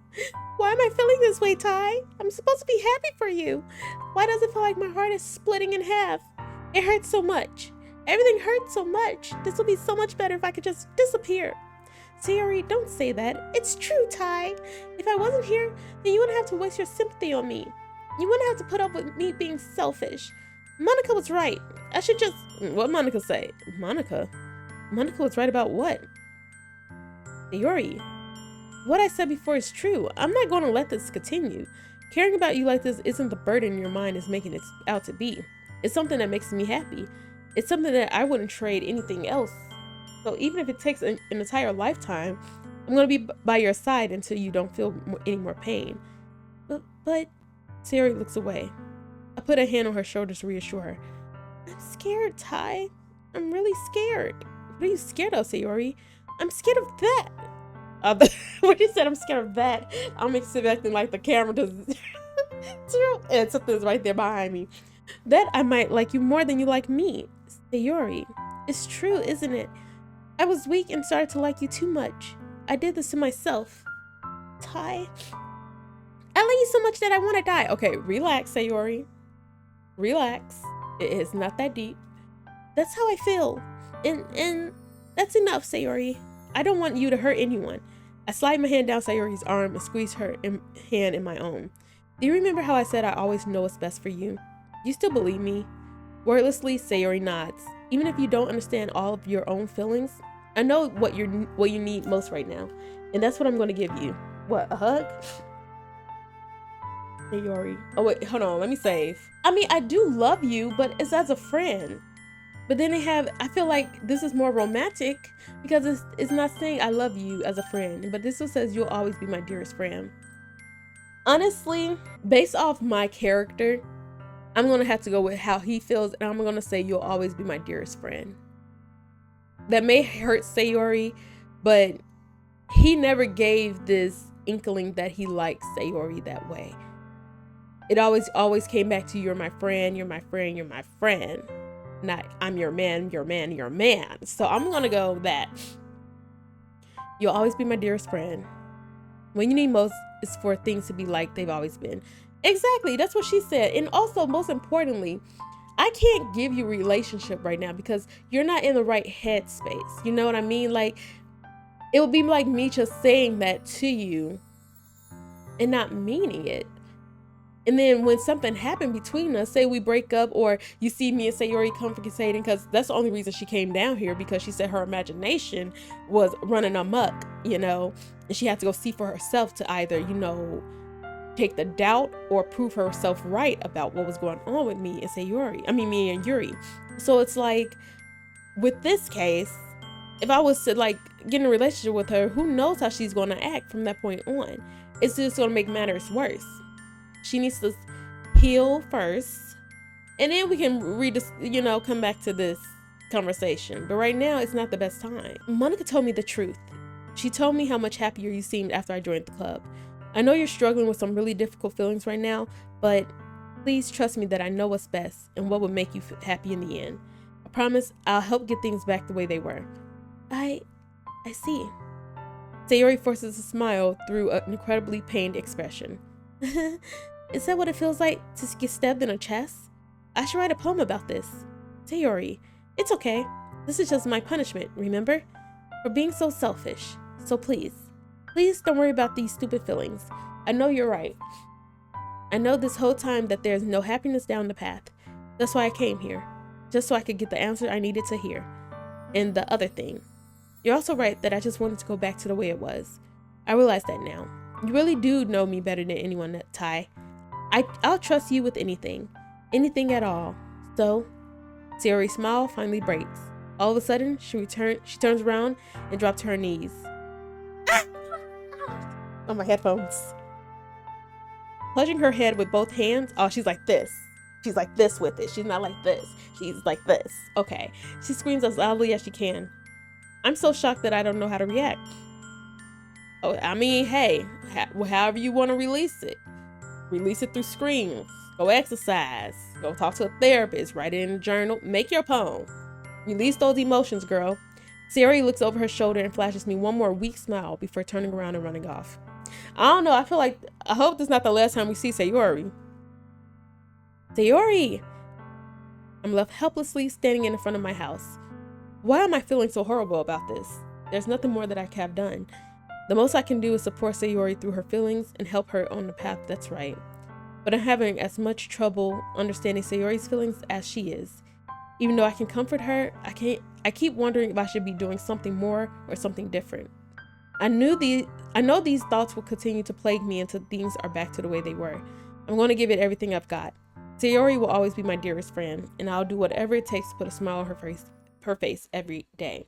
Why am I feeling this way, Tai? I'm supposed to be happy for you. Why does it feel like my heart is splitting in half? It hurts so much. Everything hurts so much. This would be so much better if I could just disappear. Sayori, don't say that. It's true, Tai. If I wasn't here, then you wouldn't have to waste your sympathy on me. You wouldn't have to put up with me being selfish. Monika was right. I should just... What'd Monika say? Monika? Monika was right about what? Sayori, what I said before is true. I'm not going to let this continue. Caring about you like this isn't the burden your mind is making it out to be. It's something that makes me happy. It's something that I wouldn't trade anything else. So even if it takes an entire lifetime, I'm going to be by your side until you don't feel any more pain. But Sayori looks away. I put a hand on her shoulder to reassure her. I'm scared, Tai. I'm really scared. What are you scared of, Sayori? I'm scared of that. When you said I'm scared of that, I'm expecting like the camera to... and something's right there behind me. That I might like you more than you like me. Sayori, it's true, isn't it? I was weak and started to like you too much. I did this to myself. Tai, I like you so much that I want to die. Okay, relax, Sayori. Relax. It is not that deep. That's how I feel. And that's enough, Sayori. I don't want you to hurt anyone. I slide my hand down Sayori's arm and squeeze her hand in my own. Do you remember how I said I always know what's best for you? You still believe me? Wordlessly, Sayori nods. Even if you don't understand all of your own feelings, I know what you need most right now, and that's what I'm gonna give you. What, a hug? Sayori. Oh wait, hold on, let me save. I mean, I do love you, but it's as a friend. But then I feel like this is more romantic because it's not saying I love you as a friend, but this one says you'll always be my dearest friend. Honestly, based off my character, I'm gonna have to go with how he feels, and I'm gonna say you'll always be my dearest friend. That may hurt Sayori, but he never gave this inkling that he likes Sayori that way. It always came back to you're my friend, you're my friend, you're my friend. Not I'm your man, your man, your man. So I'm gonna go that. You'll always be my dearest friend. When you need most is for things to be like they've always been. Exactly, that's what she said. And also, most importantly, I can't give you a relationship right now because you're not in the right headspace. You know what I mean? Like, it would be like me just saying that to you and not meaning it. And then when something happened between us, say we break up, or you see me and Sayori conversating, because that's the only reason she came down here, because she said her imagination was running amok, and she had to go see for herself to either, take the doubt or prove herself right about what was going on with me and Sayori. I mean, me and Yuri. So it's like, with this case, if I was to get in a relationship with her, who knows how she's going to act from that point on? It's just going to make matters worse. She needs to heal first, and then we can come back to this conversation. But right now, it's not the best time. Monika told me the truth. She told me how much happier you seemed after I joined the club. I know you're struggling with some really difficult feelings right now, but please trust me that I know what's best and what would make you happy in the end. I promise I'll help get things back the way they were. I see. Sayori forces a smile through an incredibly pained expression. Is that what it feels like to get stabbed in the chest? I should write a poem about this. Sayori, it's okay. This is just my punishment, remember? For being so selfish. So please don't worry about these stupid feelings. I know you're right. I know this whole time that there's no happiness down the path. That's why I came here. Just so I could get the answer I needed to hear. And the other thing. You're also right that I just wanted to go back to the way it was. I realize that now. You really do know me better than anyone, Tai. I'll trust you with anything at all. So, Sayori's smile finally breaks. All of a sudden, she turns around and drops to her knees. On my headphones. Clutching her head with both hands. Oh, she's like this. She's like this with it. She's not like this. She's like this. Okay. She screams as loudly as she can. I'm so shocked that I don't know how to react. Oh, I mean, hey, however you want to release it. Release it through screams. Go exercise. Go talk to a therapist. Write it in a journal. Make your poem. Release those emotions, girl. Sayori looks over her shoulder and flashes me one more weak smile before turning around and running off. I don't know. I hope this is not the last time we see Sayori. Sayori! I'm left helplessly standing in front of my house. Why am I feeling so horrible about this? There's nothing more that I could have done. The most I can do is support Sayori through her feelings and help her on the path that's right. But I'm having as much trouble understanding Sayori's feelings as she is. Even though I can comfort her, I keep wondering if I should be doing something more or something different. I know these thoughts will continue to plague me until things are back to the way they were. I'm going to give it everything I've got. Sayori will always be my dearest friend, and I'll do whatever it takes to put a smile on her face every day.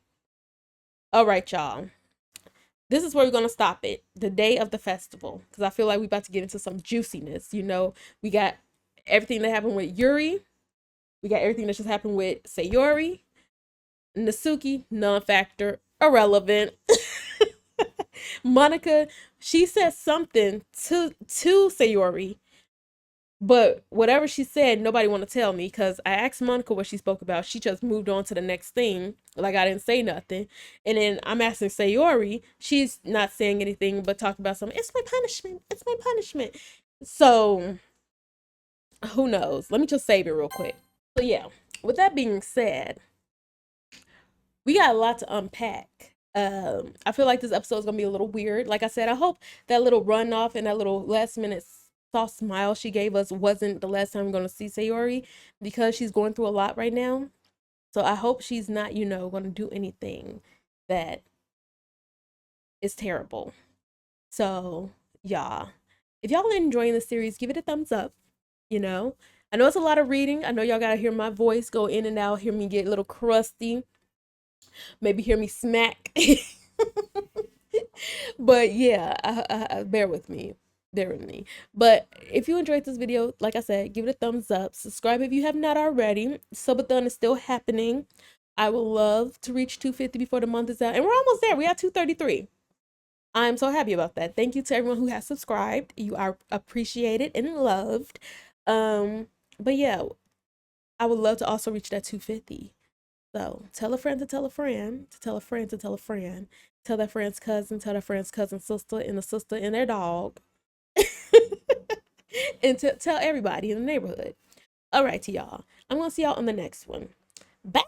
All right, y'all. This is where we're going to stop it. The day of the festival. Because I feel like we're about to get into some juiciness. We got everything that happened with Yuri. We got everything that just happened with Sayori. Natsuki, non-factor, irrelevant. Monika, she said something to Sayori. But whatever she said, nobody want to tell me, because I asked Monika what she spoke about. She just moved on to the next thing, like I didn't say nothing. And then I'm asking Sayori, she's not saying anything but talking about something. It's my punishment. It's my punishment. So, who knows? Let me just save it real quick. So yeah, with that being said, we got a lot to unpack. I feel like this episode is going to be a little weird. Like I said, I hope that little runoff and that little last minute soft smile she gave us wasn't the last time we're going to see Sayori, because she's going through a lot right now. So I hope she's not, going to do anything that is terrible. So, yeah, if y'all are enjoying the series, give it a thumbs up. You know, I know it's a lot of reading. I know y'all gotta hear my voice go in and out, hear me get a little crusty, maybe hear me smack. But yeah, bear with me. Bear with me. But if you enjoyed this video, like I said, give it a thumbs up. Subscribe if you have not already. Subathon is still happening. I would love to reach 250 before the month is out. And we're almost there. We have 233. I'm so happy about that. Thank you to everyone who has subscribed. You are appreciated and loved. But yeah, I would love to also reach that 250. So tell a friend to tell a friend to tell a friend to tell a friend. Tell their friend's cousin, tell their friend's cousin sister, and the sister and their dog. And tell everybody in the neighborhood. All right, y'all. I'm gonna see y'all on the next one. Bye.